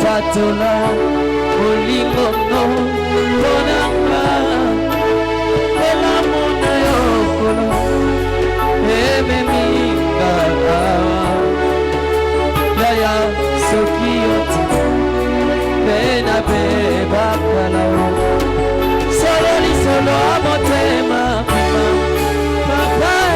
Tatula olingo no bonanga ela mona yokolo ememika yaya sokioti pena bebakala solo li solo amotema papa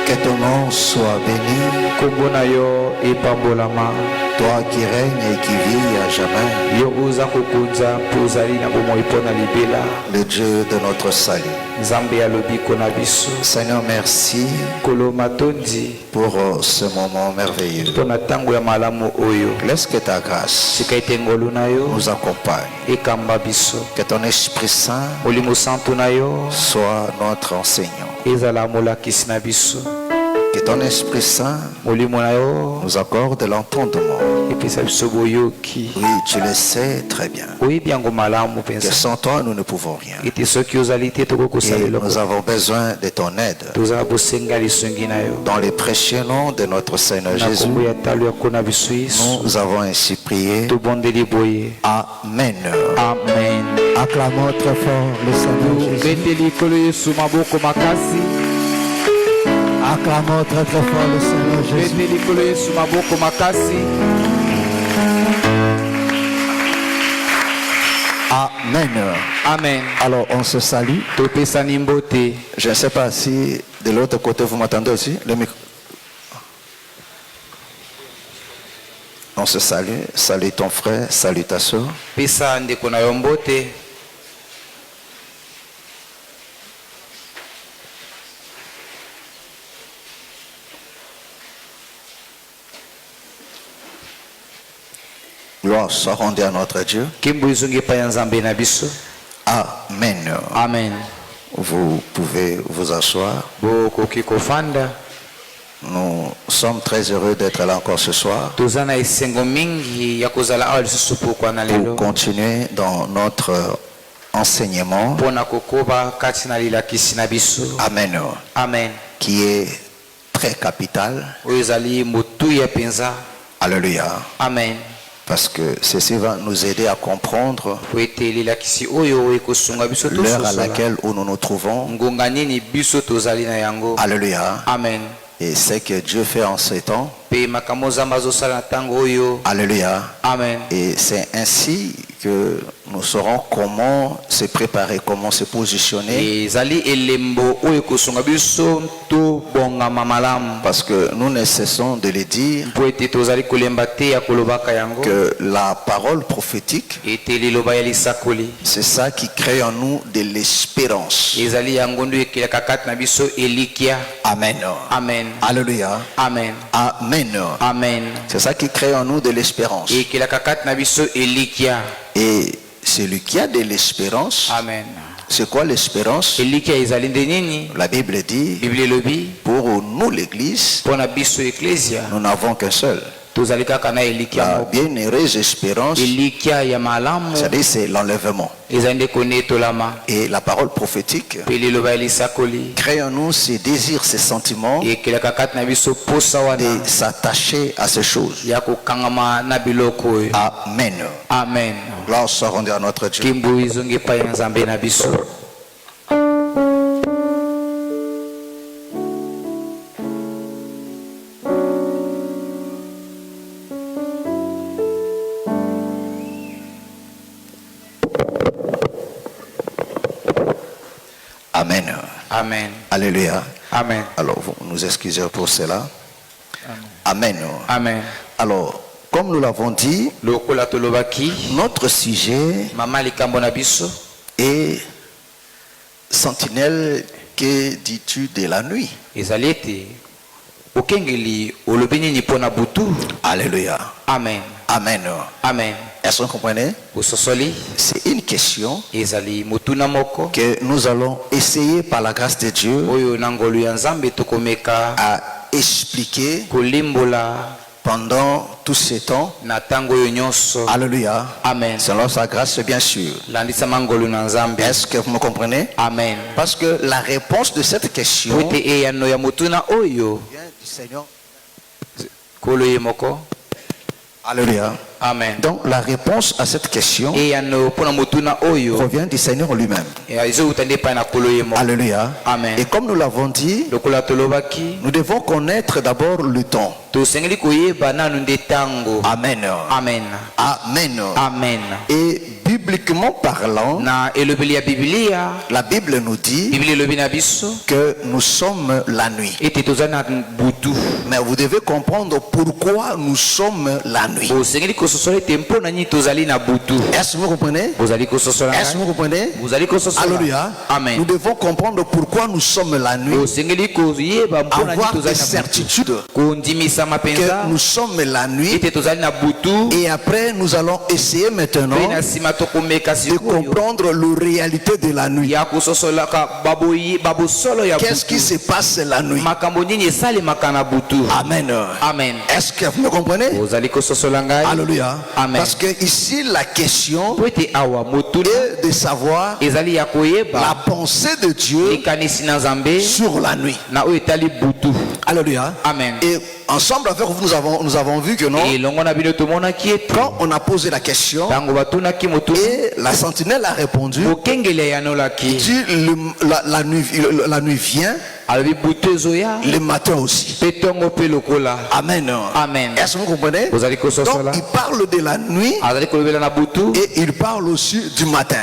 Que ton nom soit béni. Toi qui règnes et qui vis à jamais. Le Dieu de notre salut. Seigneur, merci pour ce moment merveilleux. Laisse que ta grâce nous accompagne. Que ton Esprit Saint soit notre enseignant. Que ton Esprit Saint nous accorde l'entendement. Oui, tu le sais très bien. Que sans toi, nous ne pouvons rien. Et nous avons besoin de ton aide. Dans le précieux nom de notre Seigneur Jésus, nous avons ainsi prié. Amen. Amen. Acclamons très fort le Seigneur Jésus. Acclamons très très fort le Seigneur Jésus. Amen. Amen. Alors on se salue. Je ne sais pas si de l'autre côté vous m'entendez aussi. Le micro. On se salue. Salue ton frère, salue ta soeur. Gloire soit rendue à notre Dieu. Amen. Amen. Vous pouvez vous asseoir. Nous sommes très heureux d'être là encore ce soir pour continuer dans notre enseignement. Amen. Amen. Qui est très capital. Alléluia. Amen. Parce que ceci va nous aider à comprendre l'heure à laquelle nous nous trouvons. Alléluia. Amen. Et ce que Dieu fait en ces temps. Alléluia. Alléluia. Amen. Et c'est ainsi que nous saurons comment se préparer, comment se positionner. Parce que nous ne cessons de le dire que la parole prophétique, c'est ça qui crée en nous de l'espérance. Amen. Amen. Alléluia. Amen. Amen. Amen. C'est ça qui crée en nous de l'espérance. Et celui qui a de l'espérance, Amen. c'est quoi l'espérance? La Bible dit, pour nous l'église, nous n'avons qu'un seul. La bienheureuse espérance, c'est-à-dire c'est l'enlèvement. Et la parole prophétique crée en nous ces désirs, ces sentiments de s'attacher à ces choses. Amen. Amen. Gloire soit rendue à notre Dieu. Amen. Amen. Alléluia. Amen. Alors, vous nous excusez pour cela. Amen. Amen. Alors, comme nous l'avons dit, notre sujet est sentinelle, que dis-tu de la nuit? Alléluia. Amen. Amen. Amen. Est-ce que vous comprenez? C'est une question que nous allons essayer par la grâce de Dieu à expliquer pendant tout ce temps. Alléluia. Amen. Selon sa grâce, bien sûr. Est-ce que vous me comprenez? Amen. Parce que la réponse de cette question vient du Seigneur. Alléluia. Amen. Donc la réponse à cette question provient du Seigneur lui-même. Alléluia. Amen. Et comme nous l'avons dit, nous devons connaître d'abord le temps. Amen. Amen. Amen. Amen. Et bibliquement parlant, la Bible nous dit que nous sommes la nuit. Mais vous devez comprendre pourquoi nous sommes la nuit. Est-ce que vous comprenez? Est-ce que vous comprenez? Alléluia. Amen. Nous devons comprendre pourquoi nous sommes la nuit. Avoir des certitudes que nous sommes la nuit. Et après, nous allons essayer maintenant de comprendre la réalité de la nuit. Qu'est-ce qui se passe la nuit? Amen. Amen. Est-ce que vous me comprenez? Alléluia. Amen. Parce que ici la question est de savoir la pensée de Dieu sur la nuit. Alléluia. Amen. Et ensemble avec vous, nous avons vu que non, quand on a posé la question et la sentinelle a répondu, dit la nuit vient, le matin aussi. Amen. Amen. Est-ce que vous comprenez? Donc il parle de la nuit et il parle aussi du matin.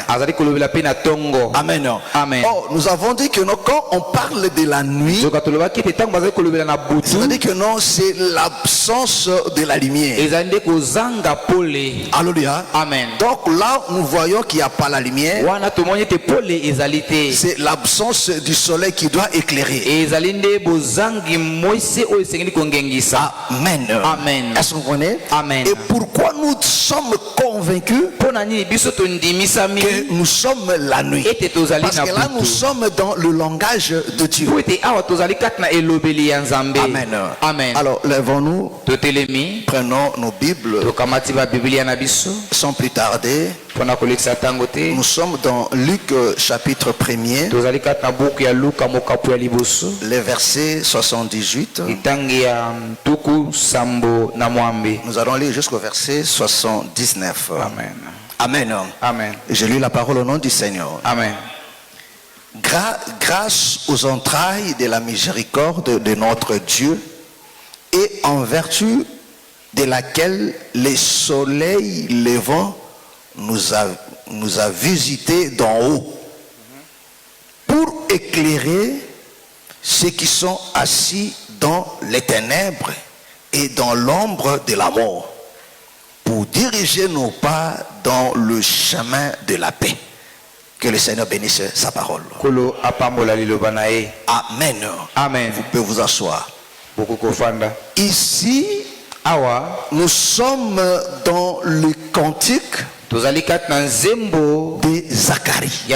Amen. Amen. Or, nous avons dit que non, quand on parle de la nuit, c'est-à-dire que non, c'est l'absence de la lumière. Alléluia. Amen. Donc là, nous voyons qu'il n'y a pas la lumière. C'est l'absence du soleil qui doit éclairer. Amen. Amen. Est-ce que vous comprenez? Amen. Et pourquoi nous sommes convaincus que nous sommes la nuit? Parce que là, nous sommes dans le langage de Dieu. Amen. Amen. Alors, lèvons-nous, prenons nos Bibles, sans plus tarder. Nous sommes dans Luc chapitre 1er, les versets 78. Nous allons lire jusqu'au verset 79. Amen. Amen. Amen. Je lis la parole au nom du Seigneur. Amen. Grâce aux entrailles de la miséricorde de notre Dieu, et en vertu de laquelle les soleils levants nous a visités d'en haut pour éclairer ceux qui sont assis dans les ténèbres et dans l'ombre de la mort, pour diriger nos pas dans le chemin de la paix. Que le Seigneur bénisse sa parole. Amen. Amen. Vous pouvez vous asseoir. Ici, nous sommes dans le cantique de Zacharie.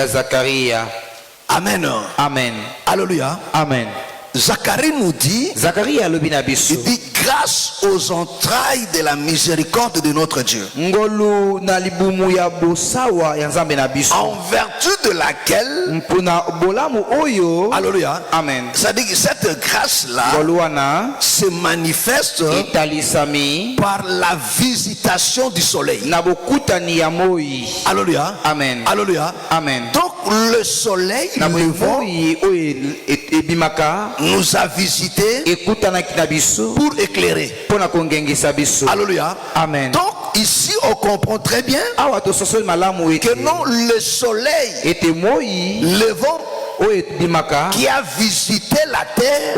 Amen. Amen. Alléluia. Amen. Zacharie nous dit, il dit grâce aux entrailles de la miséricorde de notre Dieu, en vertu de laquelle, alléluia, amen, ça dit que cette grâce-là se manifeste par la visitation du soleil. Alléluia. Amen. Alléluia. Amen. Donc le soleil nous a visités pour éclairer. Alléluia. Amen. Donc ici on comprend très bien que non, le soleil levant qui a visité la terre,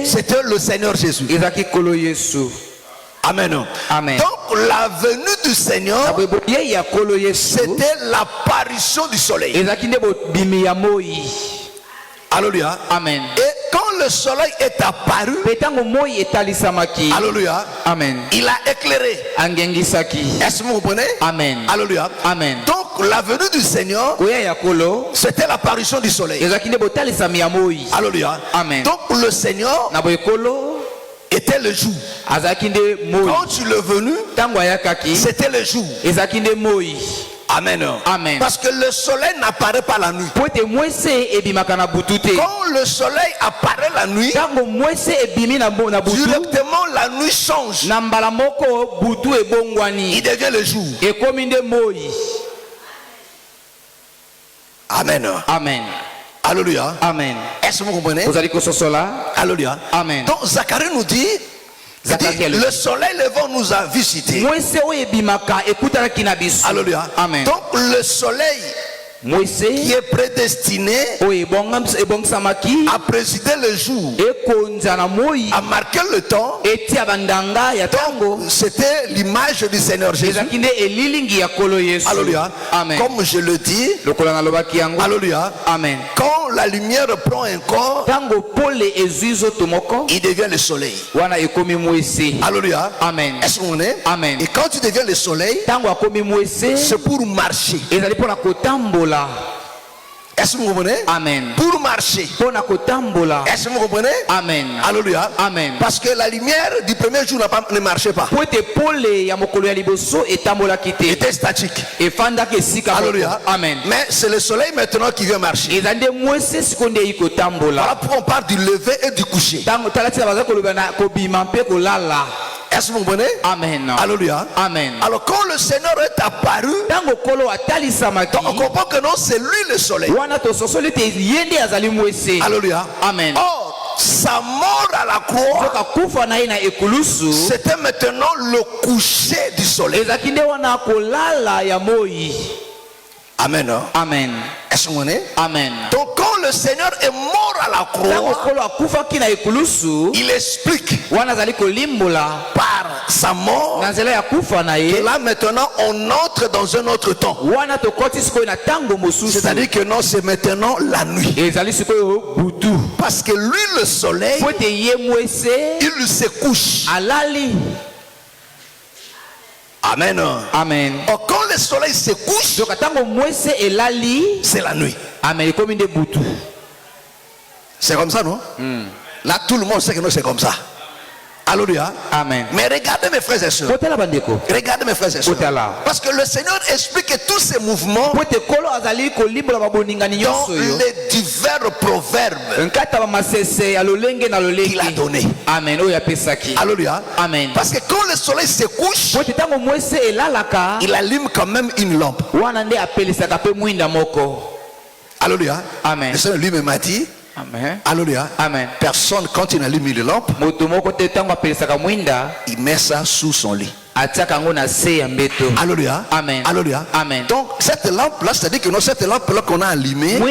c'était le Seigneur Jésus. Amen. Amen. Donc la venue du Seigneur, c'était l'apparition du soleil. Alléluia. Amen. Et quand le soleil est apparu, alléluia, amen, il a éclairé. Est-ce que vous comprenez? Amen. Alléluia. Amen. Donc la venue du Seigneur, c'était l'apparition du soleil. Alléluia. Amen. Donc le Seigneur était le jour. Quand il est venu, c'était le jour. Amen. Amen. Parce que le soleil n'apparaît pas la nuit. Quand le soleil apparaît la nuit, directement la nuit change. Il devient le jour. Amen. Amen. Alléluia. Amen. Est-ce que vous comprenez? Alléluia. Amen. Donc Zacharie nous dit, le soleil levant nous a visités. Alléluia. Amen. Donc le soleil qui est prédestiné à présider le jour, à marquer le temps, c'était l'image du Seigneur Jésus. Alléluia. Amen. Comme je le dis, alléluia. Amen. Quand la lumière prend un corps, il devient le soleil. Alléluia. Amen. Est-ce qu'on est? Amen. Et quand tu deviens le soleil, c'est pour marcher. Est-ce que vous comprenez? Amen. Pour marcher. Est-ce que vous comprenez? Amen. Alléluia. Amen. Parce que la lumière du premier jour ne marchait pas. Était statique. Alléluia. Amen. Mais c'est le soleil maintenant qui vient marcher. Voilà pourquoi on parle du lever et du coucher. Est-ce que vous comprenez? Amen. Alléluia. Amen. Alors quand le Seigneur est apparu, on comprend que non, c'est lui le soleil. Alléluia. Amen. Or, sa mort à la croix, c'était maintenant le coucher du soleil. Amen. Amen. Est-ce que vous comprenez? Amen. Donc quand le Seigneur est mort à la croix, il explique par sa mort que là maintenant on entre dans un autre temps. C'est-à-dire que non, c'est maintenant la nuit. Parce que lui le soleil, il se couche. Amen. Amen. Or, quand le soleil se couche, c'est la nuit. C'est comme ça, non? Là, tout le monde sait que non, c'est comme ça. Alléluia. Amen. Mais regardez mes frères et sœurs. Regardez mes frères et sœurs. Parce que le Seigneur explique que tous ces mouvements dans les divers proverbes qu'il a donnés. Amen. Alléluia. Amen. Parce que quand le soleil se couche, il allume quand même une lampe. Alléluia. Amen. Le Seigneur lui-même m'a dit, Amen. alléluia. Amen. Personne, quand il allume une lampe, il met ça sous son lit. Alléluia. Amen. Alléluia. Amen. Donc cette lampe là, c'est-à-dire que cette lampe là qu'on a allumée, on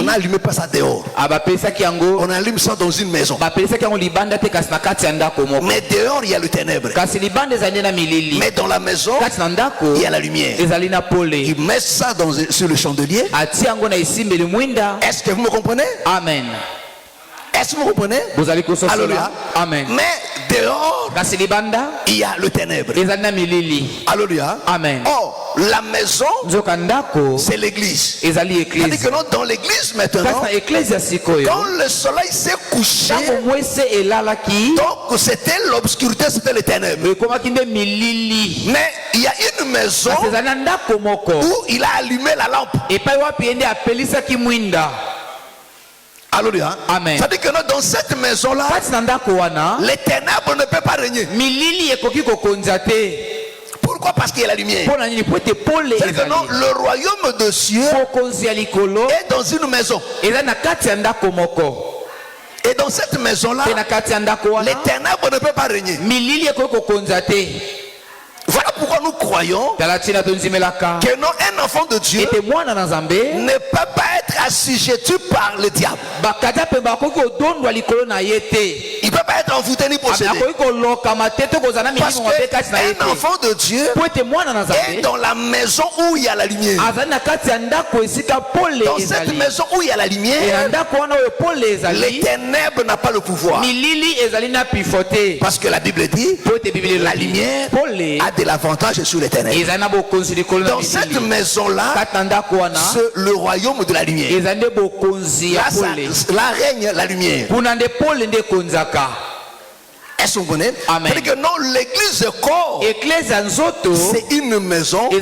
a allumé pas ça dehors. On allume ça dans une maison. Mais dehors il y a le ténèbre. Mais dans la maison il y a la lumière. Il met ça sur le chandelier. Est-ce que vous me comprenez? Amen. Est-ce que vous comprenez? Alléluia. Amen. Mais dehors il y a le ténèbre. Alléluia. Amen. Or la maison c'est l'église. C'est-à-dire que dans l'église maintenant, quand le soleil s'est couché, donc c'était l'obscurité, c'était les ténèbres. Mais il y a une maison où il a allumé la lampe. Alléluia. Amen. C'est-à-dire que dans cette maison-là, les ténèbres ne peuvent pas régner. Pourquoi? Parce qu'il y a la lumière. C'est-à-dire que non, le royaume de Dieu est dans une maison. Et dans cette maison-là, les ténèbres ne peuvent pas régner. Voilà pourquoi nous croyons que non, un enfant de Dieu ne peut pas être assujetti par le diable. Il ne peut pas être envoûté ni possédé. Parce qu'un enfant de Dieu est dans la maison où il y a la lumière. Dans cette maison où il y a la lumière, les ténèbres n'ont pas le pouvoir. Parce que la Bible dit la lumière a de l'avantage sur les ténèbres. Dans cette maison-là, c'est le royaume de la lumière. Là règne la lumière. Est-ce que vous connaissez? C'est que non, l'église corps, c'est une maison où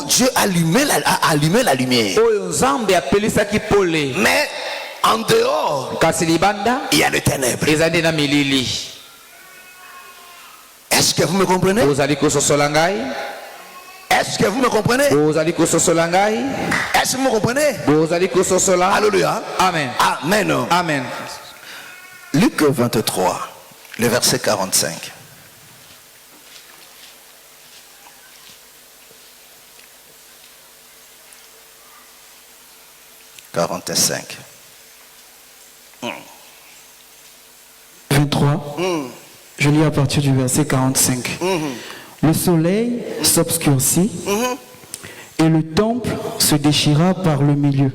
Dieu a allumé la lumière. Mais en dehors, il y a le ténèbre. Est-ce que vous me comprenez? Est-ce que vous me comprenez? Est-ce que vous me comprenez? Alléluia. Amen. Amen. Amen. Luc 23, le verset 45. « 45. 23. Je lis à partir du verset 45. Le soleil s'obscurcit et le temple se déchira par le milieu.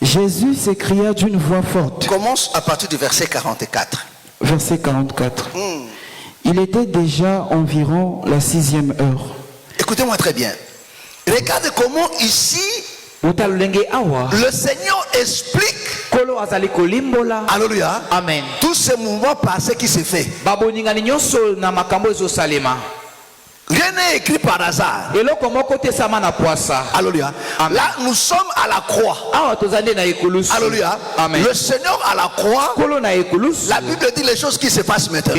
Jésus s'écria d'une voix forte. Commence à partir du verset 44. Verset 44. Il était déjà environ la 6e heure. Écoutez-moi très bien. Regardez comment ici le Seigneur explique. Alléluia. Amen. Tout ce mouvement passé qui s'est fait. Rien n'est écrit par hasard. Alléluia. Là, nous sommes à la croix. Alléluia. Amen. Le Seigneur à la croix. La Bible dit les choses qui se passent maintenant.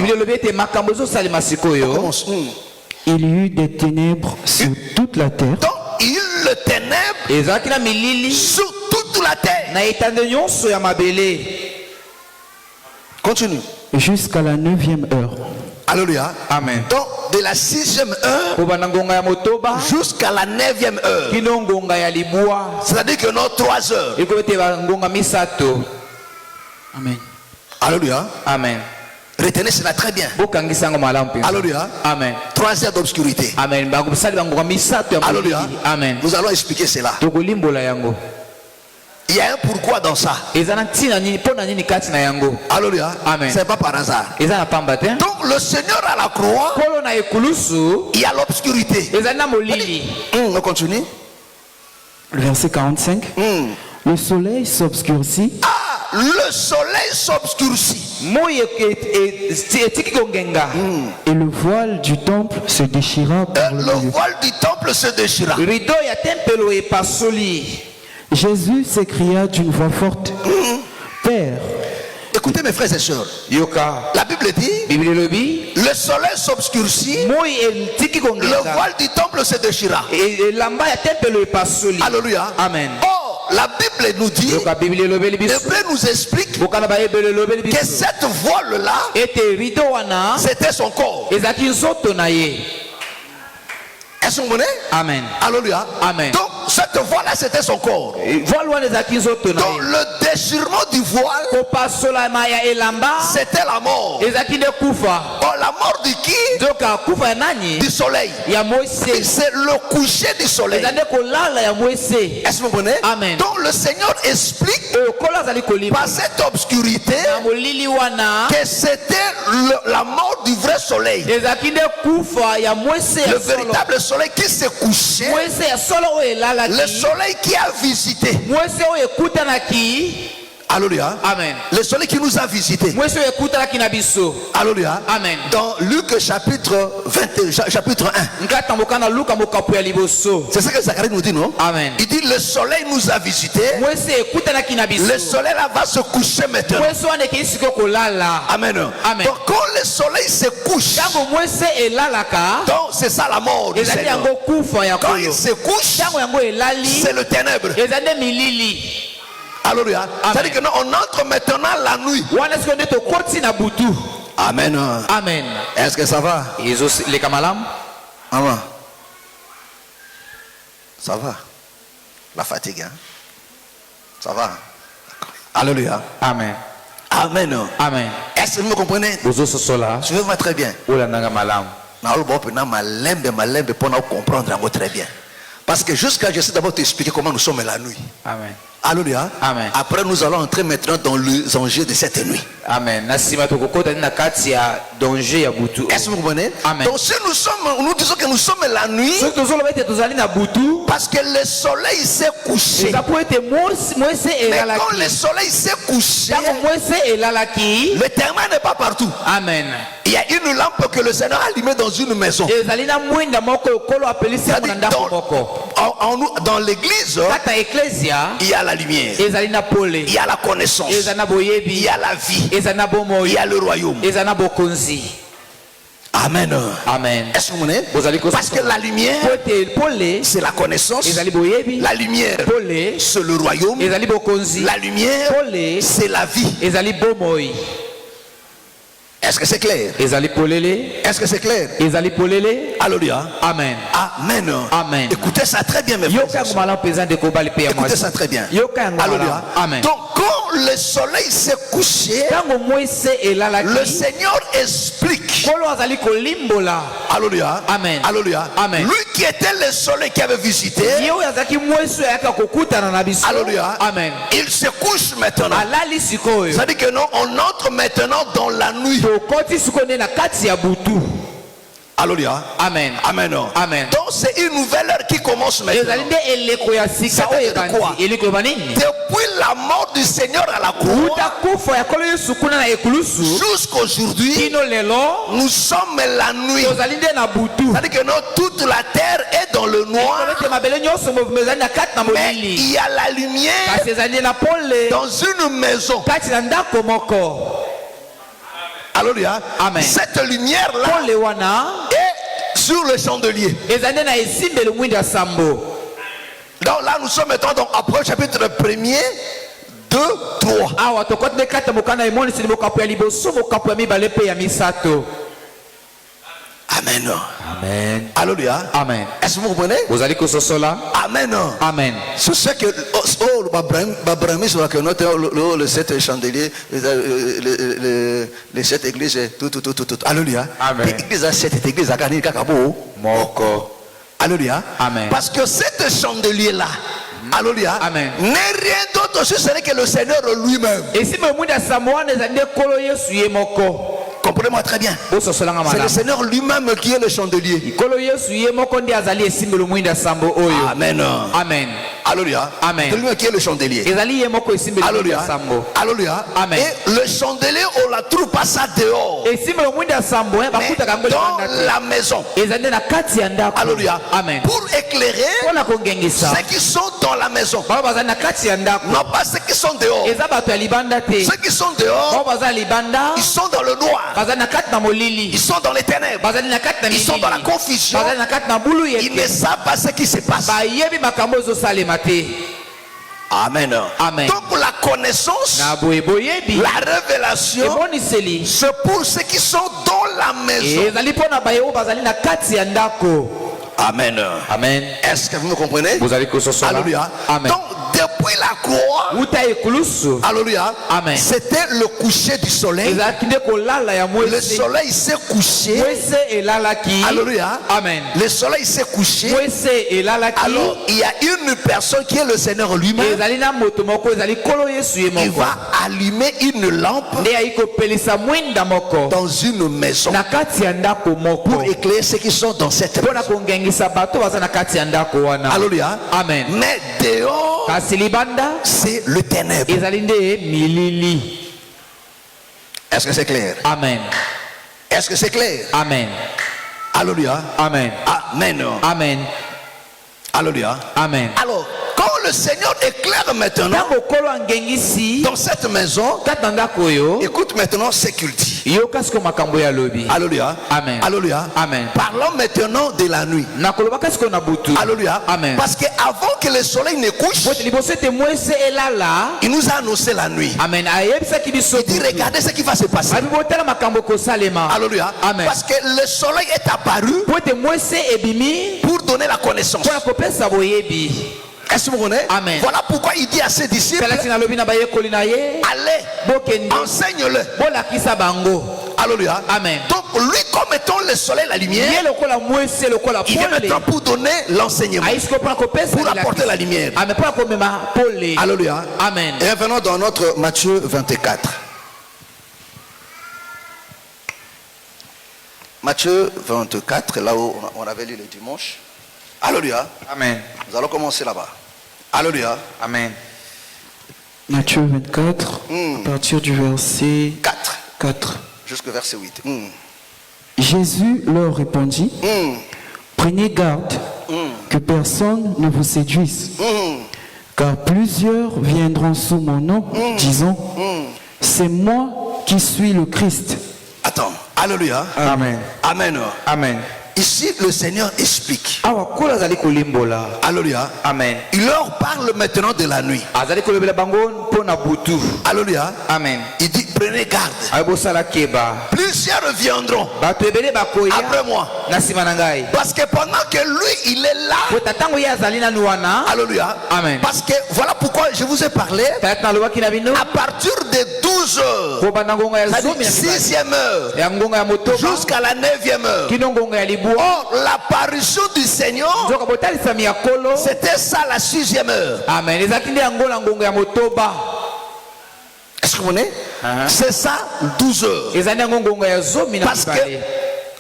Commence. Il y eut des ténèbres sur toute la terre. Donc, il y eut le ténèbre sur toute la terre. Continue. Jusqu'à la 9e heure. Alléluia. Amen. Donc, de la 6e heure jusqu'à la 9e heure. C'est-à-dire que nos 3 heures. Amen. Alléluia. Amen. Retenez cela très bien. Alléluia. Amen. 3 heures d'obscurité. Amen. Alléluia. Amen. Nous allons expliquer cela. Il y a un pourquoi dans ça. Alléluia. Amen. C'est pas par hasard. Donc le Seigneur à la croix, il y a l'obscurité. On continue. Le verset 45. Le soleil s'obscurcit. Le soleil s'obscurcit. Et le voile du temple se déchira par le milieu. Le voile du temple se déchira. Jésus s'écria d'une voix forte. Père. Écoutez mes frères et sœurs. La Bible dit, le soleil s'obscurcit, le voile du temple se déchira. Alléluia. Amen. Or, la Bible nous dit, Hébreu nous explique que cette voile-là, c'était son corps. Est-ce que vous comprenez? Amen. Alléluia. Amen. Donc, cette voile-là, c'était son corps. Donc, le déchirement du voile, c'était la mort. Oh, la mort de qui? Du soleil. C'est le coucher du soleil. Est-ce que vous comprenez? Amen. Donc, le Seigneur explique par cette obscurité que c'était la mort du vrai soleil. Le véritable soleil qui s'est couché, le soleil qui a visité. Alléluia. Amen. Le soleil qui nous a visité. Alléluia. Amen. Dans Luc chapitre 1. C'est ça que Zacharie nous dit, non? Amen. Il dit le soleil nous a visité. Le soleil là va se coucher maintenant. Amen. Amen. Donc quand le soleil se couche, donc c'est ça la mort du Seigneur. Quand il se couche, c'est le ténèbre. Alléluia. C'est-à-dire que nous, on entre maintenant la nuit. Amen. Amen. Est-ce que ça va? Maman. Ça va? La fatigue, hein? Ça va? Alléluia. Amen. Amen. Amen. Est-ce que vous me comprenez? Je veux voir très bien. Pour comprendre très bien. Parce que jusqu'à j'essaie d'abord t'expliquer comment nous sommes la nuit. Amen. Alléluia. Amen. Après nous allons entrer maintenant dans les enjeux de cette nuit. Amen. Est-ce que vous comprenez? Amen. Donc si nous disons que nous sommes la nuit, parce que le soleil s'est couché. Mais quand le soleil s'est couché, le témoin n'est pas partout. Amen. Il y a une lampe que le Seigneur a allumée dans une maison. Dans l'église, il y a la lumière, il y a la connaissance, il y a la vie, il y a le royaume. Amen. Amen. Est-ce que vous comprenez? Parce que la lumière, c'est la connaissance. La lumière, c'est le royaume. La lumière, c'est la vie. Est-ce que c'est clair? Est-ce que c'est clair? Alléluia. Amen. Amen. Amen. Écoutez ça très bien, mes frères. Écoutez ça très bien. Alléluia. Amen. Donc quand le soleil s'est couché, le Seigneur explique. Alléluia. Amen. Alléluia. Amen. Lui qui était le soleil qui avait visité. Alléluia. Amen. Il se couche maintenant. Ça dit que nous on entre maintenant dans la nuit. Alléluia. Amen. Amen. Amen. Donc c'est une nouvelle heure qui commence maintenant. C'est-à-dire quoi? Depuis la mort du Seigneur à la croix jusqu'aujourd'hui, nous sommes la nuit. C'est-à-dire que toute la terre est dans le noir. Mais il y a la lumière dans une maison. Alléluia. Amen. Cette lumière-là est sur le chandelier. Donc là, nous sommes maintenant dans Apôtre chapitre 1er, 2, 3. Amen. Amen. Alléluia. Amen. Est-ce que vous comprenez? Amen. Amen. C'est ce que le 7 chandeliers, les 7 églises, tout. Alléluia. Amen. L'église 7 églises à Gagné Kakabo. Moko. Alléluia. Amen. Parce que cet chandelier-là, alléluia, Amen. n'est rien d'autre ce serait que le Seigneur lui-même. Comprenez-moi très bien. C'est le Seigneur lui-même qui est le chandelier. Amen. Amen. Alléluia. Amen. C'est lui qui est le chandelier. Alléluia. Alléluia. Amen. Et le chandelier, on la trouve pas ça dehors. Mais dans la maison. Alléluia. Amen. Pour éclairer ceux qui sont dans la maison. Non pas ceux qui sont dehors. Ceux qui sont dehors, ils sont dans le noir. Ils sont dans les ténèbres. Ils sont dans la confusion. Ils ne savent pas ce qui se passe. Amen. Amen. Donc la connaissance, na boyeboyebi la révélation, emoniseli c'est pour ceux qui sont dans la maison. ezali mpona bayebi bazali na kati ya ndako. Amen. Amen. Est-ce que vous me comprenez? bozali kososola. Alléluia. Amen. Donc depuis la croix, uta ekulusu alléluia, Amen. c'était le coucher du soleil. ezalaki nde kolala ya Le mwese soleil s'est couché. mwese elalaki. Alléluia. Amen. Le soleil s'est couché. mwese elalaki. Alors il y a une personne qui est le Seigneur lui-même. ezali na moto moko ezali kolo yesu ye Il moko va allumer une lampe nde ayi kopelisa mwinda moko dans une maison na kati ya ndako moko pour éclairer ceux qui sont dans cette mpona maison. kongengisa bato baza na kati ya ndako wana. Alléluia. Amen. Mais dehors, kasi libanda c'est le ténèbre. ezali nde milili. Est-ce que c'est clair? Amen. Est-ce que c'est clair? Amen. Alléluia. Amen. Amen. Amen. Alléluia. Amen. Alors, quand le Seigneur éclaire maintenant ntango kolo angengisi dans cette maison, kati na ndako oyo écoute maintenant ce qu'il dit. yoka siko makambo ya lobi. Alléluia. Amen. Alléluia. Amen. Parlons maintenant de la nuit. nakolobaka siko na butu. Alléluia. Amen. Parce que avant que le soleil ne couche, bote liboso ete mwese elala. il nous a annoncé la nuit. Amen. ayebisaki biso Il dit regardez ce qui va se passer. abi botala makambo kosalema. Alléluia. Amen. Parce que le soleil est apparu po ete mwese ebimi pour donner la connaissance. mpona kopesa boyebi. Est-ce que vous connaissez? Amen. Voilà pourquoi il dit à ses disciples, talaki nalobi na bayekoli na ye allez, bokende enseigne-le. bolakisa bango. Alléluia. Amen. Donc lui comme étant le soleil, la lumière, ye lokola mwese lokola il vient pole maintenant pour donner l'enseignement, ayisiko mpona kopesa pour apporter la lumière. ame mpona komema pole. Alléluia. Amen. Et revenons dans notre Matthieu 24. Matthieu 24, là où on avait lu le dimanche. Alléluia. Amen. Nous allons commencer là-bas. Alléluia. Amen. Matthieu 24, à partir du verset 4 4. jusqu'au verset 8. Jésus leur répondit, prenez garde que personne ne vous séduise, car plusieurs viendront sous mon nom, disant, c'est moi qui suis le Christ. Attends. Alléluia. Amen. Amen. Amen. Ici, le Seigneur explique. awa kola azali kolimbola. Alléluia. Amen. Il leur parle maintenant de la nuit. azali kolobela bango mpona butu. Alléluia. Amen. Il dit, prenez garde. ayebosala keba Plusieurs viendront bato ebele bakoya après moi. na nsima na ngai. Parce que pendant que lui, il est là. kota ntango ye azali nanu wana. Alléluia. Amen. Parce que voilà pourquoi je vous ai parlé. talaki nalobaki na bino À partir de 12 heures, kobanda ngonga ya zomi na mibale 6e heure, ya ngonga ya motoba jusqu'à la 9e heure. kino ngonga ya libwa. Or, l'apparition du Seigneur, nzoka botalisami ya kolo. c'était ça la 6e heure. amen ezalaki nde yango na ngonga ya motoba. Est-ce que vous voyez? C'est ça, 12 heures. ezali yango ngonga ya zomi na Parce que mibale.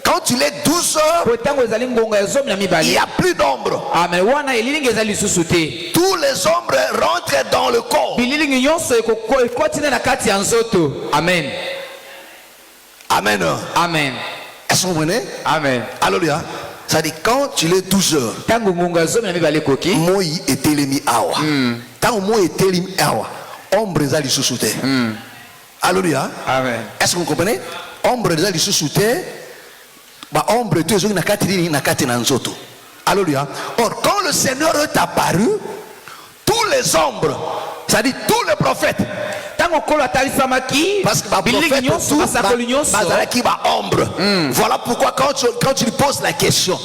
quand il est 12 heures, po ntango ezali ngonga ya zomi na il n'y mibale. a plus d'ombre. amen wana elilingi ezali lisusu te. Tous les ombres rentrent dans le corps. bililingi nyonso ekoti nde na kati ya nzoto. amen. Amen. amen. Est-ce que vous voyez? amen. Alléluia. Ça dit quand il est 12 heures, ntango ngonga ya zomi na mibale ekoki. moi était mis awa. Quand moi était mis awa, ombre eza lisusu te. Alléluia. amen. Est-ce que vous comprenez? Ombre eza lisusu te. Ba ombre tu ezoki na kati nini na kati na nzoto. Alléluia. Or quand le Seigneur est apparu, tous les ombres, c'est-à-dire tous les prophètes, ntango kolo atalisamaki parce que bililingi prophète nyonso basakoli nyonso bazalaki ba ombre. Voilà pourquoi quand tu lui poses la question,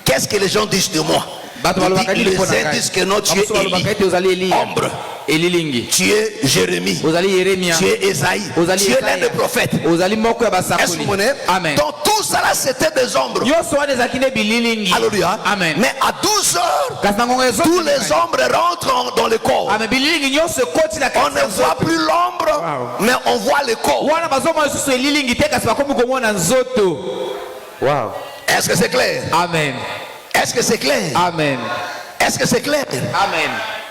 qu'est-ce que les gens disent de moi? bato Il balobaka dit, nini les mpo na uns ngai. disent que non, tu es Bamosusu balobaka ete ozali Élie. Eliya. Ombre. elilingi. Tu es Jérémie. ozali yeremia. Tu es Esaïe. ozali Tu es l'un Esaïa. des prophètes. ozali moko ya Est-ce que basakoli. vous comprenez? amen. Donc tout ça là c'était des ombres. nyonso wana ezalaki nde bililingi. Alléluia. amen. Mais à 12 heures, kasi na ngonga ya zomi tous na les mibale. ombres rentrent dans le corps. amen bililingi nyonso ekoti na On kati ne ya voit nzoto. plus l'ombre, mais on voit le corps. wana bazomona lisusu elilingi te kasi bakomi komona nzoto. wow. Est-ce que c'est clair? amen. Est-ce que c'est clair? amen. Est-ce que c'est clair? amen.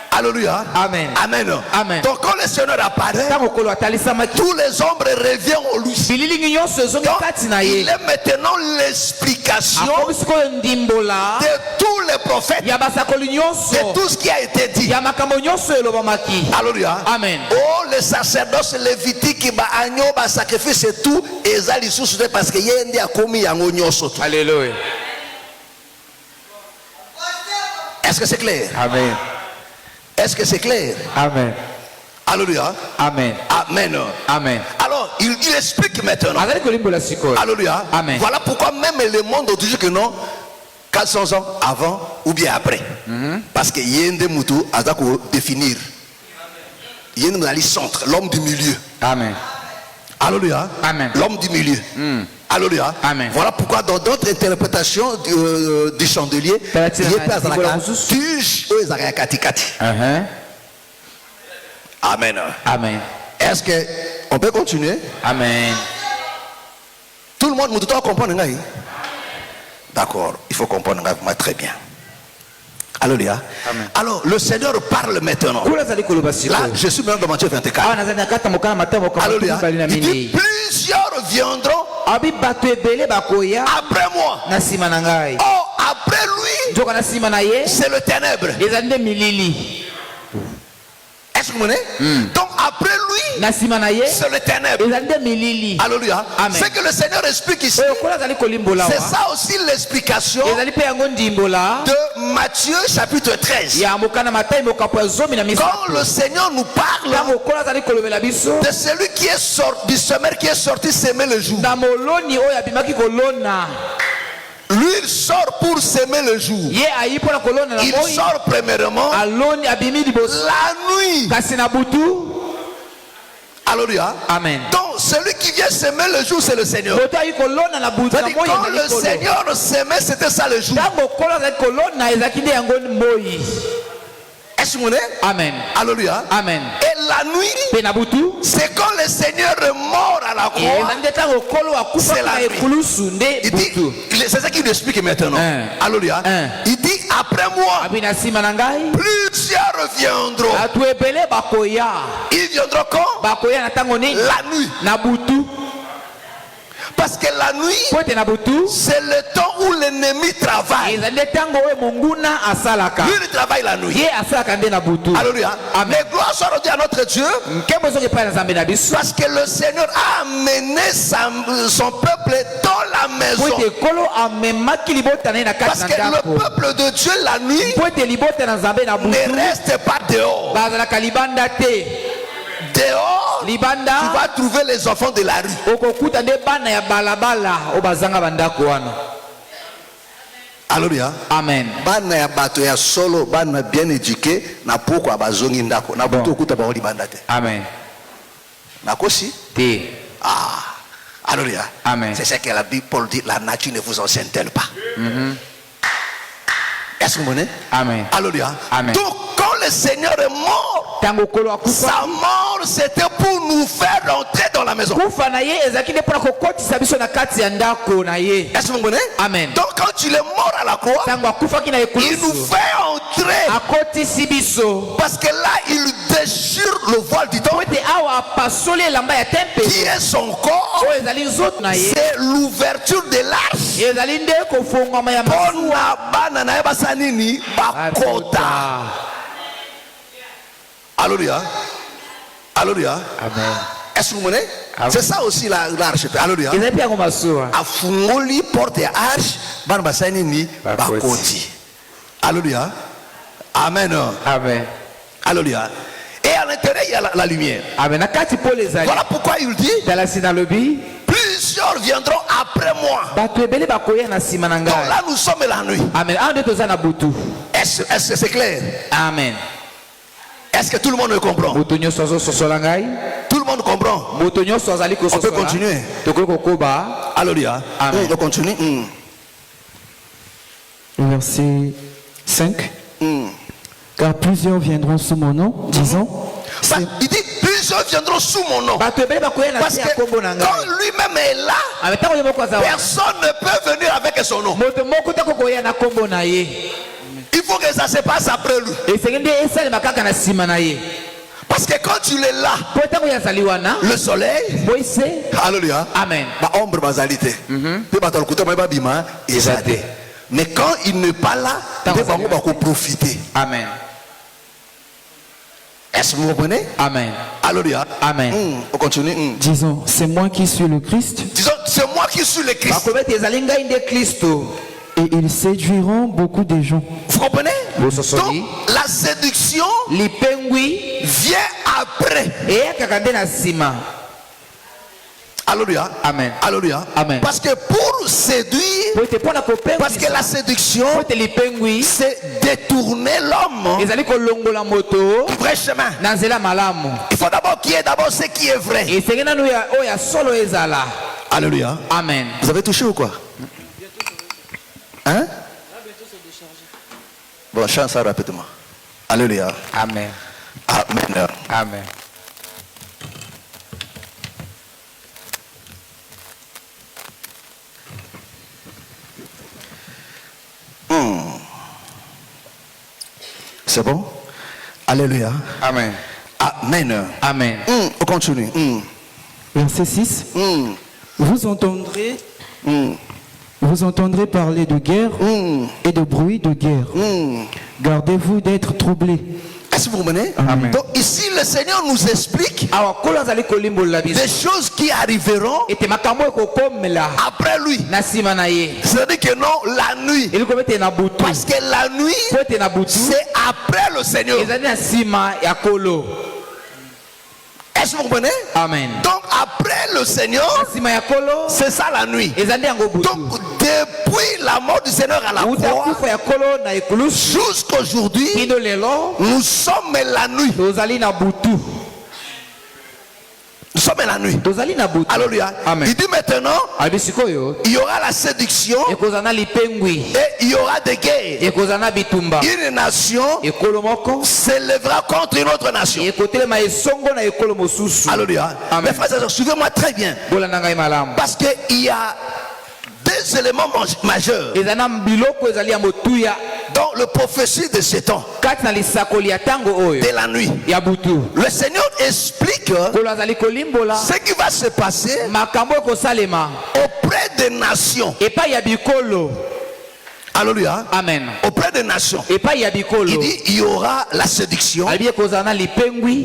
Alléluia. Amen. Amen. Amen. Donc quand le Seigneur apparaît, ntango kolo atalisamaki tous les ombres reviennent en lui. bililingi nyonso ezongi Donc, kati na ye. il est maintenant l'explication akomi sikoyo ndimbola de tous les prophètes, ya basakoli de nyonso tout ce qui a été dit. ya makambo nyonso elobamaki. Alléluia. amen. Oh, le sacerdoce lévitique, ba agneau, ba sacrifice et tout, et ça les sous parce que yende a commis yango nyonso. alléluia. Est-ce que c'est clair? amen. Est-ce Est-ce que c'est clair? Amen. Alléluia. Amen. Amen. Amen. Alors, il explique maintenant. Alléluia. Amen. Voilà pourquoi même le monde dit que non, 400 ans avant ou bien après. Parce que Yende Moutou a définir. Yende Moutou centre, l'homme du milieu. Amen. Alléluia. Amen. L'homme du milieu. Alléluia. Amen. Voilà pourquoi dans d'autres interprétations du chandelier, il y a Amen. Amen. Est-ce qu'on peut continuer? Amen. Tout le monde me doit comprendre. D'accord, il faut comprendre moi très bien. Alléluia. Amen. Alors, le Seigneur parle maintenant. Là, je suis maintenant dans Matthieu 24. Alléluia. Il dit, plusieurs viendront après moi. Oh, après lui, c'est le ténèbre. Est-ce que vous comprenez? Donc après lui, c'est le ténèbre. Alléluia. Ce que le Seigneur explique ici, c'est ça aussi l'explication de Matthieu chapitre 13. Quand le Seigneur nous parle de celui qui est sorti, du semeur qui est sorti s'aimer le jour. Lui, il sort pour s'aimer le jour. Il sort premièrement la nuit. Alléluia. Amen. Donc, celui qui vient s'aimer le jour, c'est le Seigneur. C'est-à-dire, quand le Seigneur s'aimait, c'était ça le jour. Est-ce que vous voulez? Amen. Alléluia. Amen. Et la nuit, c'est quand le Seigneur est mort à la croix. C'est la nuit. Il dit, c'est ça qu'il nous explique maintenant. Alléluia. Il dit, après moi, plusieurs viendront. Ils viendront quand? La nuit. Parce que la nuit, c'est le temps où l'ennemi travaille. Lui, il travaille la nuit. Alléluia. Mais gloire soit rendue à notre Dieu. Parce que le Seigneur a amené son peuple dans la maison. Parce que le peuple de Dieu, la nuit, ne reste pas dehors. Dehors, tu vas trouver les enfants de la rue. Alléluia. Amen. Bana ya bato ya solo, bana bien éduqué, na poko abazongi ndako, na buto okuta ba oli bandate. Amen. Na kosi? Té. Ah. Alléluia. Amen. C'est ce que la Bible Paul dit, la nature ne vous enseigne-t-elle pas? Est-ce que vous comprenez? Amen. Alléluia. Amen. Donc quand le Seigneur est mort, sa mort c'était pour nous faire rentrer dans la maison. Est-ce que vous comprenez? Amen. Donc quand il est mort à la croix, il nous fait entrer. Parce que là il déchire le voile du temple qui est son corps. C'est l'ouverture de l'arche. Alléluia. Alléluia. Amen. Est-ce que vous comprenez? C'est ça aussi l'arche. Alléluia. Afungoli porte ya arche bana basani ni bakoti. Alléluia. Amen. Amen. Alléluia. Et à l'intérieur il y a la lumière. Amen. Voilà pourquoi il dit plusieurs viendront après moi. Donc là nous sommes la nuit. Amen. Est-ce que c'est clair? Amen. Est-ce que tout le monde me comprend? Tout le monde comprend? On peut continuer. Alléluia. On continue. Verset 5. Car plusieurs viendront sous mon nom, disant. Il dit plusieurs viendront sous mon nom. Parce que quand lui-même est là, personne ne peut venir avec son nom. Il faut que ça se passe après lui. Parce que quand il est là, le soleil, alléluia, amen, mais quand il n'est pas là, il va profiter. Amen. Est-ce que vous comprenez? Amen. Alléluia. Amen. On continue. Disons, c'est moi qui suis le Christ. Disons, c'est moi qui suis le Christ. Et ils séduiront beaucoup de gens. Vous comprenez? Donc la séduction vient après. Alléluia. Amen. Alléluia. Amen. Parce que pour séduire, parce que la séduction, c'est détourner l'homme du vrai chemin. Il faut d'abord qu'il y ait d'abord ce qui est vrai. Alléluia. Amen. Vous avez touché ou quoi? Hein? Bon, chante ça rapidement. Alléluia. Amen. Amen. Amen. C'est bon? Alléluia. Amen. Amen. Amen. On continue. Verset 6. Vous entendrez parler de guerre et de bruit de guerre. Gardez-vous d'être troublés. Est-ce que vous comprenez? Amen. Donc ici le Seigneur nous explique des choses qui arriveront après lui. C'est-à-dire que non, la nuit. Parce que la nuit, c'est après le Seigneur. Est-ce que vous comprenez? Amen. Donc après le Seigneur, c'est ça la nuit. Donc depuis la mort du Seigneur à la croix jusqu'aujourd'hui, nous sommes la nuit. Nous sommes la nuit. Alléluia. Il dit maintenant, il y aura la séduction et il y aura des guerres. Une nation s'élèvera contre une autre nation. Alléluia. Mes frères et sœurs, suivez-moi très bien. Parce qu'il y a deux éléments majeurs dans le prophétie de ces temps, de la nuit. Le Seigneur explique ce qui va se passer auprès des nations. Alléluia. Amen. Auprès des nations. Il dit il y aura la séduction, il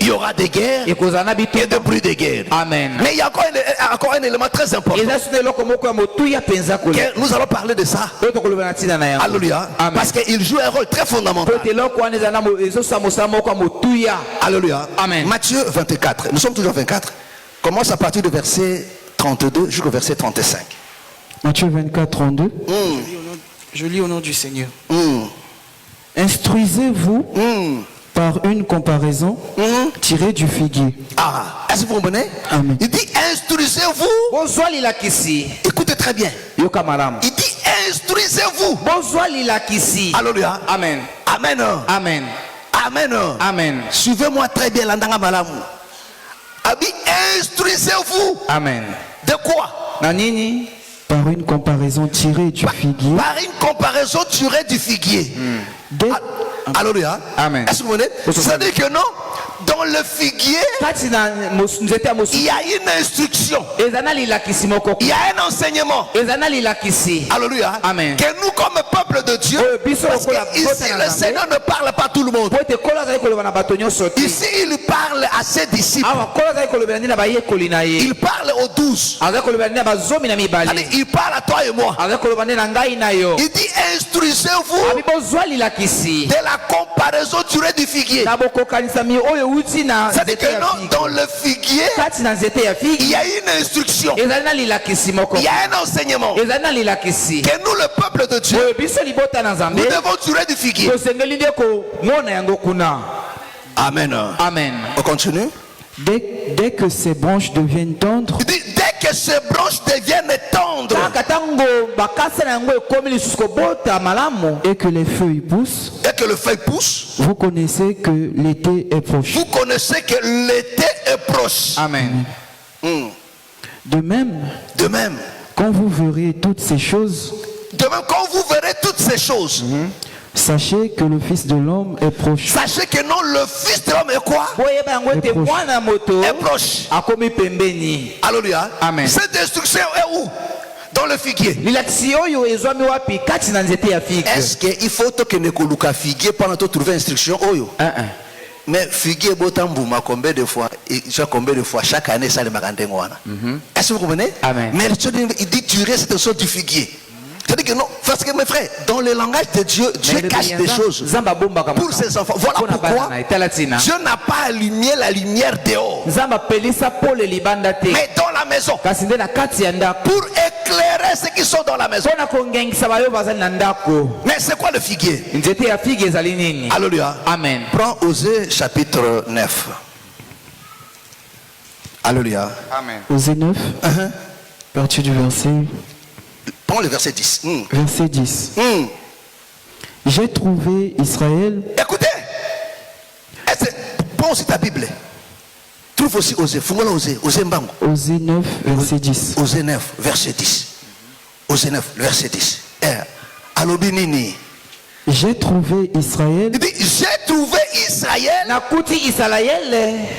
y aura des guerres et des bruits de guerre. Amen. Mais il y a encore un élément très important. Nous allons parler de ça. Alléluia. Amen. Parce qu'il joue un rôle très fondamental. Alléluia. Amen. Matthieu 24. Nous sommes toujours 24. Commence à partir du verset 32 jusqu'au verset 35. Matthieu 24, 32. Je lis au nom du Seigneur. Instruisez-vous par une comparaison tirée du figuier. Est-ce que vous comprenez? Amen. Il dit instruisez-vous. Écoutez très bien. Il dit instruisez-vous. Alléluia. Amen. Amen. Amen. Amen. Amen. Suivez-moi très bien. Instruisez-vous. Amen. De quoi? Par une comparaison tirée du figuier. Par une comparaison tirée du figuier. Alléluia. Amen. Est-ce que vous voyez? C'est-à-dire que non, dans le figuier, il y a une instruction. Il y a un enseignement. Alléluia. Amen. Que nous, comme peuple de Dieu, parce que ici le Seigneur ne parle pas à tout le monde. Ici, il parle à ses disciples. Il parle aux 12. Il parle à toi et moi. Il dit instruisez-vous de la comparaison tirée du figuier. C'est-à-dire que non, dans le figuier, il y a une instruction, il y a un enseignement que nous, le peuple de Dieu, nous devons tirer du figuier. Amen. Amen. On continue. Dès que ces branches deviennent tendres, Il dit, dès que ces branches deviennent tendres et que les feuilles poussent, vous connaissez que l'été est proche. Vous connaissez que l'été est proche. Amen. De même, quand vous verrez toutes ces choses, sachez que le Fils de l'homme est proche. Sachez que non, le Fils de l'homme est quoi? Est proche. Alléluia. Amen. Cette destruction est où? Dans le figuier. Est-ce qu'il faut que nous coloquions figuier pendant que tu trouves instruction? Mais figuier combien de fois chaque année ça le magandeng. Est-ce que vous comprenez? Amen. Mais il dit tirer cette sorte du figuier. C'est-à-dire que non, parce que mes frères, dans le langage de Dieu, Dieu cache des choses pour ses enfants. Voilà pourquoi Dieu n'a pas allumé la lumière dehors, mais dans la maison, pour éclairer ceux qui sont dans la maison. Mais c'est quoi le figuier? Alléluia. Amen. Prends Osée chapitre 9. Alléluia. Amen. Osée 9, à partir du verset... Prends le verset 10. Verset 10. J'ai trouvé Israël. Écoutez, prends aussi ta Bible. Trouve aussi Osée. Fais-moi Osée. Osée Mbango. Osée 9, verset 10. Osée 9, verset 10. Osée 9, verset 10. Alobinini. J'ai trouvé Israël. Il dit, j'ai trouvé Israël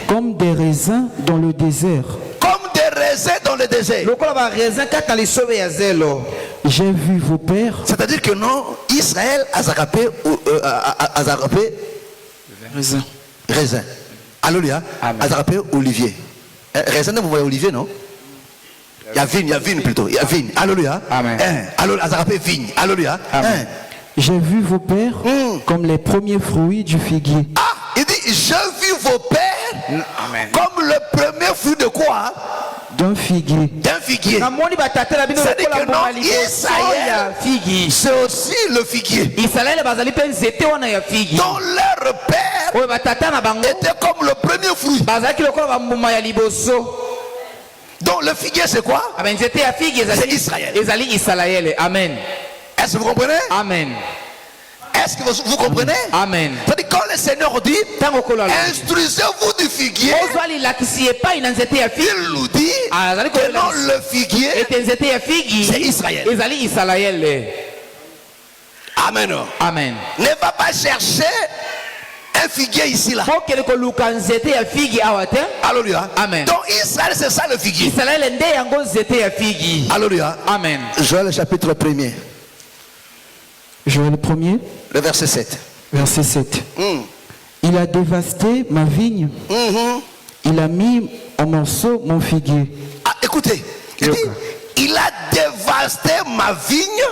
Comme des raisins dans le désert. comme des raisins dans le désert. J'ai vu vos pères. C'est-à-dire que non, Israël a zarapé Raisin. raisin. Alléluia. A zarapé olivier. Raisin, vous voyez olivier, non? Il y a vigne plutôt. Il y a vigne. Alléluia. Amen. A zarapé vigne. Alléluia. J'ai vu vos pères comme les premiers fruits du figuier. Ah, il dit, j'ai vu vos pères comme le premier fruit de quoi? D'un figuier. D'un figuier. C'est-à-dire que non, Israël, c'est aussi le figuier. Dont leur père était comme le premier fruit. Donc le figuier c'est quoi? C'est Israël. Amen. Est-ce que vous comprenez? Amen. Est-ce que vous comprenez? Amen. C'est-à-dire quand le Seigneur dit instruisez-vous du figuier, il nous dit que non, le figuier c'est Israël. Amen. Amen. Ne va pas chercher un figuier ici là. Alléluia. Amen. Donc Israël c'est ça le figuier. Alléluia. Amen. Joël chapitre 1er. Joël 1er. Le verset 7. Verset 7. Il a dévasté ma vigne. Il a mis en morceaux mon figuier. Ah, écoutez, il dit, il a dévasté ma vigne.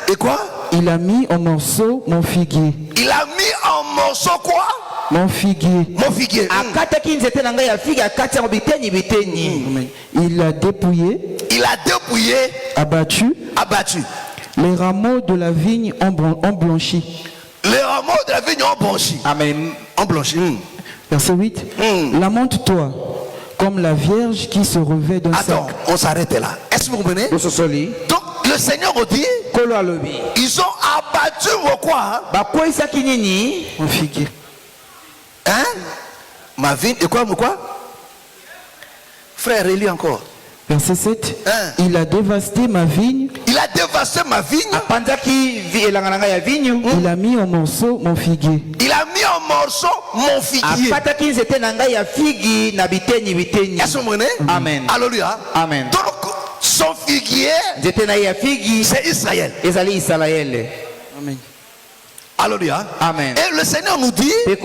Et quoi? Il a mis en morceaux mon figuier. Il a mis en morceaux quoi? Mon figuier. Mon figuier. Il a dépouillé. Il a dépouillé. Abattu. Abattu. Les rameaux de la vigne ont blanchi. Les rameaux de la vigne ont blanchi. Amen. Ont blanchi. Verset 8. Lamente-toi comme la vierge qui se revêt d'un sac. Attends, on s'arrête là. Est-ce que vous comprenez? Donc le Seigneur dit, ils ont abattu vos quoi? Mon figuier. Hein? Ma vigne. Et quoi? Frère, relis encore. Verset 7. Il a dévasté ma vigne. Il a dévasté ma vigne. Il a mis en morceaux mon figuier. Il a mis en morceaux mon figuier. Est-ce que vous comprenez? Amen. Alléluia. Amen. Donc son figuier c'est Israël. Amen. Alléluia. Amen. Et le Seigneur nous dit, il dit,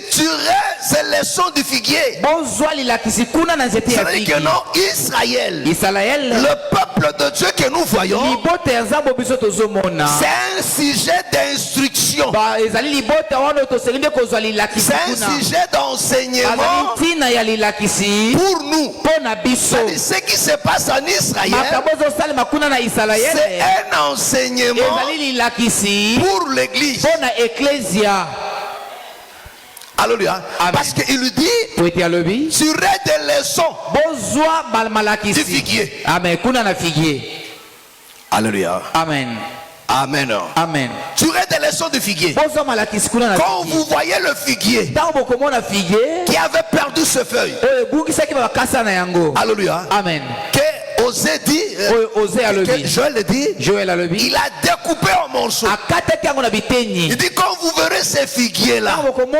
tirez ces leçons du figuier. C'est-à-dire que non, Israël, le peuple de Dieu que nous voyons, c'est un sujet d'instruction. C'est un sujet d'enseignement pour nous. C'est-à-dire ce qui se passe en Israël, c'est un enseignement pour l'église. Alléluia. Parce qu'il lui dit, tu aurais des leçons du figuier. Alléluia. Amen. Amen. Amen. Tu aurais des leçons de figuier. Quand vous voyez le figuier qui avait perdu ses feuilles. Alléluia. Amen. Osée dit, que Joël dit, il a découpé en morceaux. Il dit, quand vous verrez ces figuiers là, retrouvez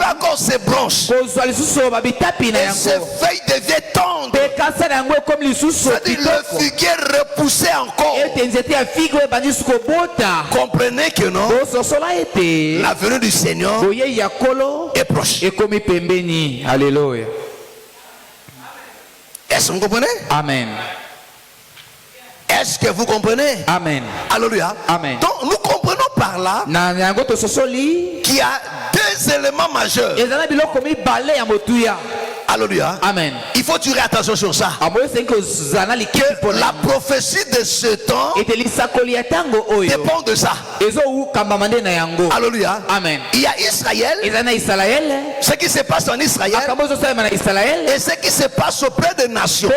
encore ces branches et ces feuilles deviennent tendres. C'est-à-dire le figuier repoussait encore. Comprenez que non, la venue du Seigneur est proche. Alléluia. Est-ce que vous comprenez? Amen. Est-ce que vous comprenez? Amen. Alléluia. Amen. Donc nous comprenons par là qu'il y a deux éléments majeurs. Alléluia. Amen. Il faut tirer attention sur ça. Que la prophétie de ce temps dépend de ça. Alléluia. Amen. Il y a Israël, ce qui se passe en Israël et ce qui se passe auprès des nations.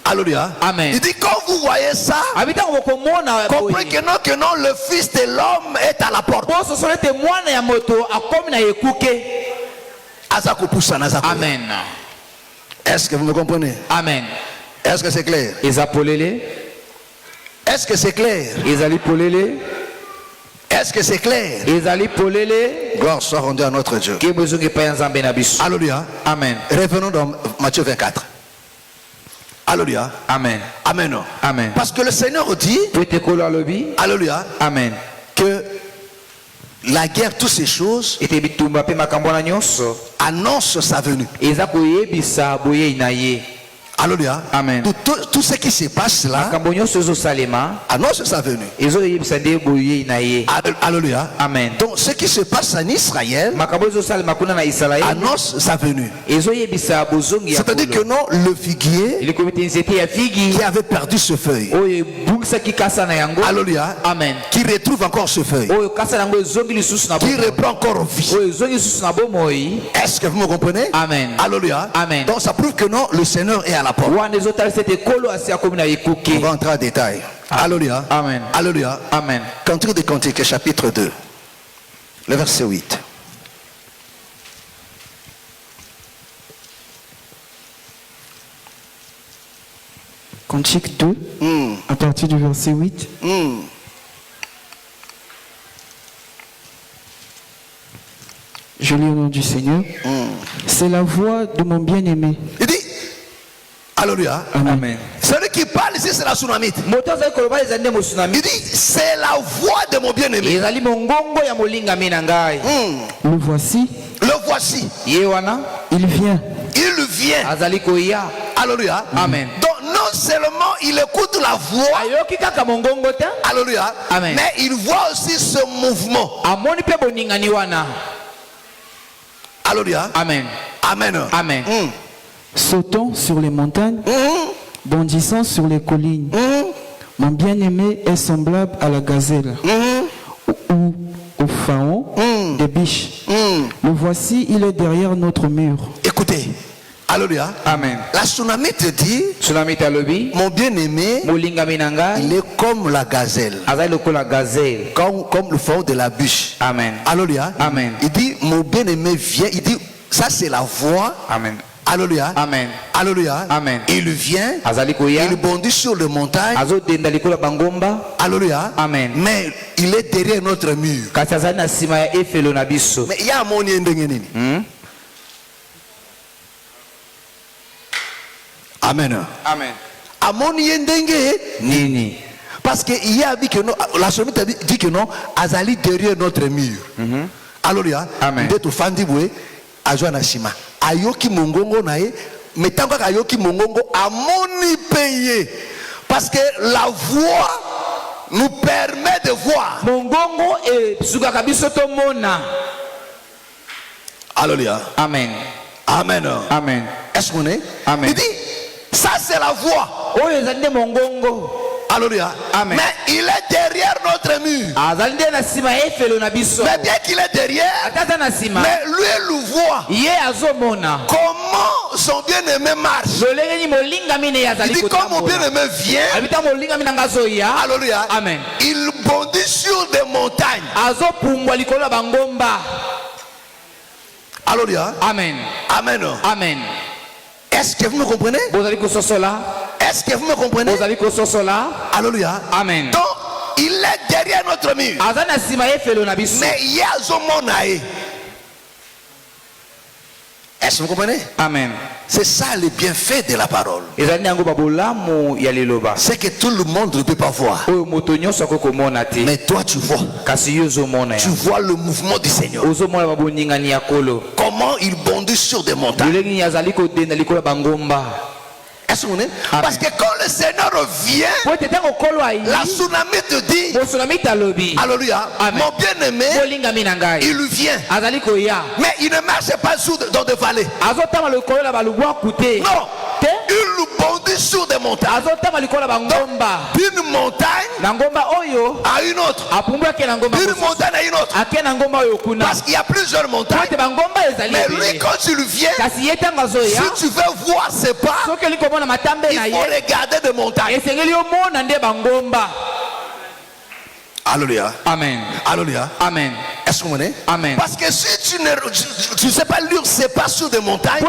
Alléluia. Amen. Il dit quand vous voyez ça, comprenez que non, le Fils de l'homme est à la porte. Amen. Est-ce que vous me comprenez? Amen. Est-ce que c'est clair? Est-ce que c'est clair? Est-ce que c'est clair? Gloire soit rendue à notre Dieu. Alléluia. Amen. Revenons dans Matthieu 24. Alléluia. Amen. Amen. Amen. Parce que le Seigneur dit, alléluia, Amen. que la guerre, toutes ces choses annoncent sa venue. Alléluia. Amen. Tout ce qui se passe là annonce sa venue. Alléluia. Amen. Donc ce qui se passe en Israël annonce sa venue. C'est-à-dire que non, le figuier qui avait perdu ce feuille, alléluia, Amen. qui retrouve encore ce feuille, qui reprend encore vie. Est-ce que vous me comprenez? Amen. Alléluia. Amen. Donc ça prouve que non, le Seigneur est à la porte. On va entrer en détail. Alléluia. Amen. Alléluia. Amen. Cantique des Cantiques, chapitre 2, le verset 8. Cantique 2, à partir du verset 8. Je lis au nom du Seigneur. C'est la voix de mon bien-aimé. Il dit, alléluia. Amen. Celui qui parle ici, c'est la tsunamite. Il dit, c'est la voix de mon bien-aimé. Le voici. Le voici. Il vient. Il vient. Alléluia. Amen. Donc non seulement il écoute la voix, alléluia, Amen. mais il voit aussi ce mouvement. Alléluia. Amen. Amen. Amen. Sautant sur les montagnes, bondissant sur les collines. Mon bien-aimé est semblable à la gazelle ou au faon des biches. Le voici, il est derrière notre mur. Écoutez. Alléluia. Amen. La tsunamite dit, mon bien-aimé, il est comme la gazelle, comme le faon de la biche. Amen. Alléluia. Amen. Il dit, mon bien-aimé vient. Il dit, ça c'est la voix. Amen. Alléluia. Amen. Alléluia. Amen. Il vient. Il bondit sur les montagnes. Alléluia. Amen. Mais il est derrière notre mur. Mais il y a un monde. Amen. Amen. Amoni yendenge Nini. parce que il y a dit que non, la sommité dit que non, azali derrière notre mur. Alléluia. Amen. De tout fandi boué ajwana shima. Ayoki mongongo nae, metango ayoki mongongo amoni payé parce que la voix nous permet de voir. Mongongo et sugakabisoto mona. Alléluia. Amen. Amen. Amen. Est-ce qu'on est? Amen. Il dit, ça c'est la voix. Alléluia. Amen. Mais il est derrière notre mur. Mais bien qu'il est derrière, mais lui il voit comment son bien-aimé marche. Il dit quand mon bien-aimé vient, alléluia, Amen. il bondit sur des montagnes. Alléluia. Amen. Amen. Amen. Est-ce que vous me comprenez? Est-ce que vous me comprenez? Alléluia. Amen. Donc, il est derrière notre mur. Mais il y a un monde. Est-ce que vous comprenez? Amen. C'est ça le bienfait de la parole. Amen. C'est que tout le monde ne peut pas voir. Mais toi tu vois. Tu vois le mouvement du Seigneur. Comment il bondit sur des montagnes. Parce que quand le Seigneur revient, la tsunami te dit, alléluia, mon bien-aimé, il vient. Mais il ne marche pas dans des vallées. Non, il bondit sur des montagnes. D'une montagne à une autre. D'une montagne à une autre. Parce qu'il y a plusieurs montagnes. Mais lui, quand il vient, si tu veux voir ses pas, il faut regarder des montagnes. Alléluia. Amen. Alléluia. Amen. Est-ce que vous comprenez? Amen. Parce que si tu ne sais pas lire, c'est pas sur des montagnes.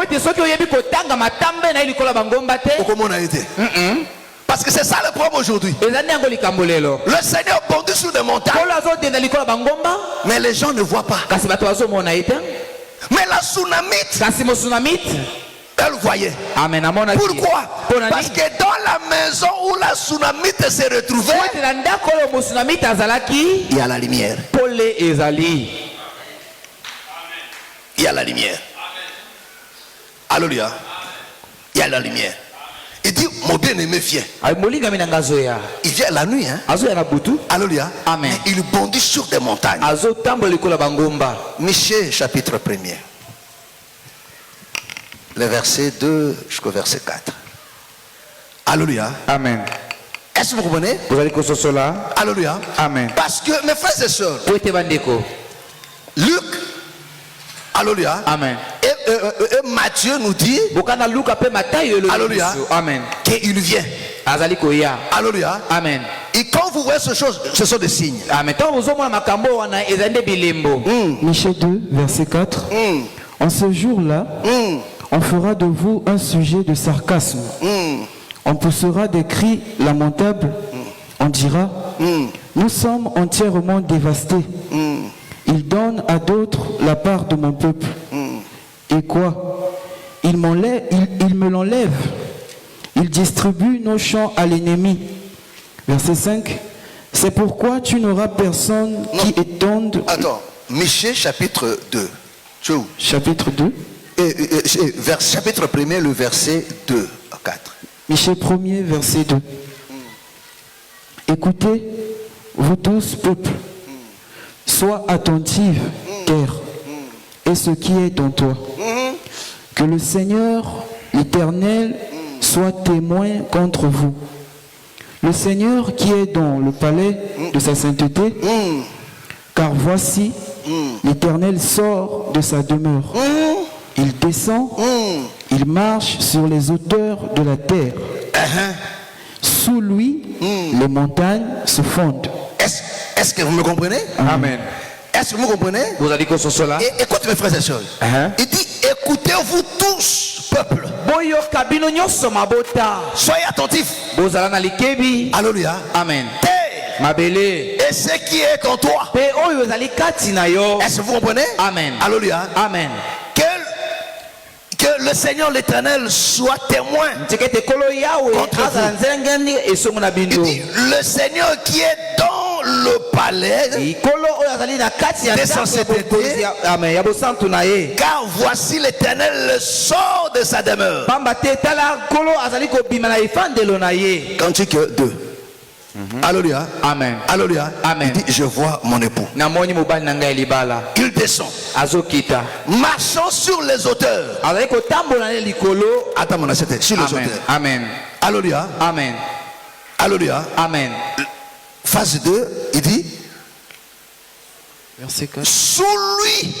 Comment on a été? Parce que c'est ça le problème aujourd'hui. Le Seigneur bondit sur des montagnes. Mais les gens ne voient pas. Mais la tsunamite, elle voyait. Amen. Pourquoi? Parce que dans la maison où la tsunamite s'est retrouvée, il y a la lumière. Il y a la lumière. Alléluia. Il y a la lumière. Il dit, mon bien-aimé vient. Il vient la nuit. Hein? Alléluia. Amen. Mais il bondit sur des montagnes. Michée chapitre 1er. Le verset 2 jusqu'au verset 4. Alléluia. Amen. Est-ce que vous comprenez? Alléluia. Amen. Parce que mes frères et sœurs, Luc, alléluia. Amen. Et Matthieu nous dit, alléluia, amen, qu'il vient. Alléluia. Amen. Et quand vous voyez ces choses, ce sont des signes. Amen. Michée 2, verset 4. En ce jour-là, on fera de vous un sujet de sarcasme. On poussera des cris lamentables. On dira, nous sommes entièrement dévastés. Il donne à d'autres la part de mon peuple. Et quoi? Il me l'enlève. Il distribue nos champs à l'ennemi. Verset 5. C'est pourquoi tu n'auras personne qui étende... Attends, Michée chapitre 2. Tu es où? Chapitre 2. Chapitre 1er, le verset 2 à 4. Michée 1er, verset 2. Écoutez, vous tous, peuple, sois attentifs, terre, et ce qui est en toi. Que le Seigneur, l'Éternel, soit témoin contre vous. Le Seigneur qui est dans le palais de sa sainteté, car voici, l'Éternel sort de sa demeure. Il descend, il marche sur les hauteurs de la terre. Sous lui, les montagnes se fondent. Est-ce que vous me comprenez? Amen. Est-ce que vous comprenez? Et écoutez mes frères et sœurs. Il dit, écoutez-vous tous, peuple. Soyez attentifs. Alléluia. Amen. Et ce qui est en toi. Est-ce que vous comprenez? Amen. Alléluia. Amen. Que le Seigneur l'Éternel soit témoin contre vous. Il dit, le Seigneur qui est dans le palais de sa sainteté, car voici l'Éternel sort de sa demeure. Cantique 2. Alléluia. Amen. Alléluia. Amen. Il dit, je vois mon époux. Il descend. Marchant sur les hauteurs. Attends, mon assiette. Sur les hauteurs. Amen. Alléluia. Amen. Alléluia. Amen. Phase 2, il dit, Verset 4. sous lui,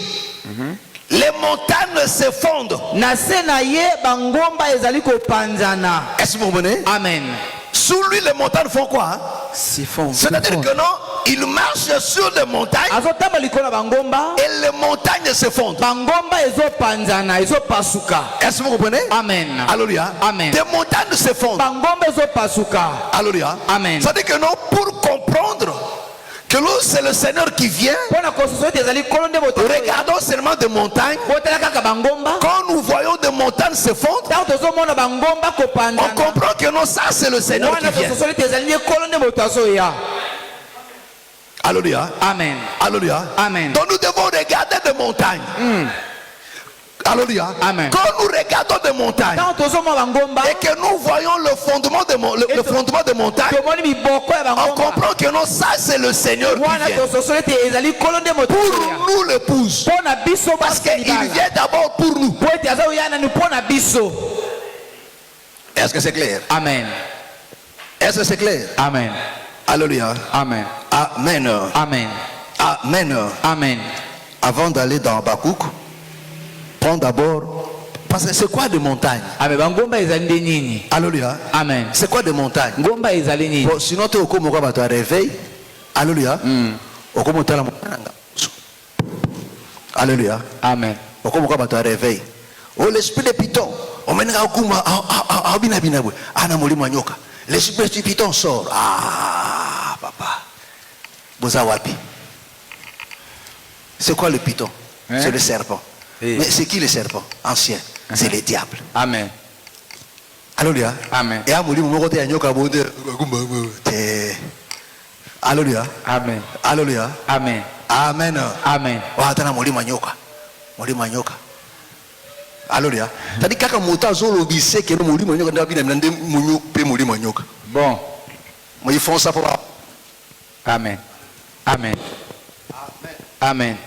les montagnes se fondent. Est-ce que vous comprenez? Amen. Sous lui, les montagnes font quoi? C'est-à-dire que non, il marche sur les montagnes et les montagnes se fondent. Est-ce que vous comprenez? Amen. Alléluia. Amen. Des montagnes se fondent. Alléluia. Amen. C'est-à-dire que non, pour comprendre Que lorsque c'est le Seigneur qui vient, regardons seulement des montagnes. Quand nous voyons des montagnes se fondre, on comprend que non, ça c'est le Seigneur qui vient. Alléluia. Amen. Alléluia. Amen. Donc nous devons regarder des montagnes. Alléluia. Amen. Quand nous regardons des montagnes et que nous voyons le fondement des montagnes, on comprend que non, ça c'est le Seigneur qui vient. Pour nous l'épouse. Parce qu'il vient d'abord pour nous. Est-ce que c'est clair? Amen. Est-ce que c'est clair? Amen. Alléluia. Amen. Amen. Amen. Amen. Amen. Avant d'aller dans Habakkuk, prends d'abord. Parce que c'est quoi des montagnes? Alléluia. Amen. C'est quoi des montagnes? Bon, sinon tu es au Komoko, tu as réveil. Alléluia. Au Komoko, tu as Alléluia. Amen. Au Komoko, tu as réveil. Oh, l'esprit de Python. On mène à Okuma. L'esprit de Python sort. Ah, papa. Bozawapi. C'est quoi le Python? C'est le serpent. Mais c'est qui le serpent? Ancien. C'est le diable. Amen. Alléluia. Amen. Et Alléluia. Amen. Alléluia. Amen. Amen. Amen. Alléluia. Tandis que quand zolo bise que nous mourons manioka ndabi na ndé munyu pe mourons manioka. Bon. Mais ils font ça pour. Amen. Amen. Amen.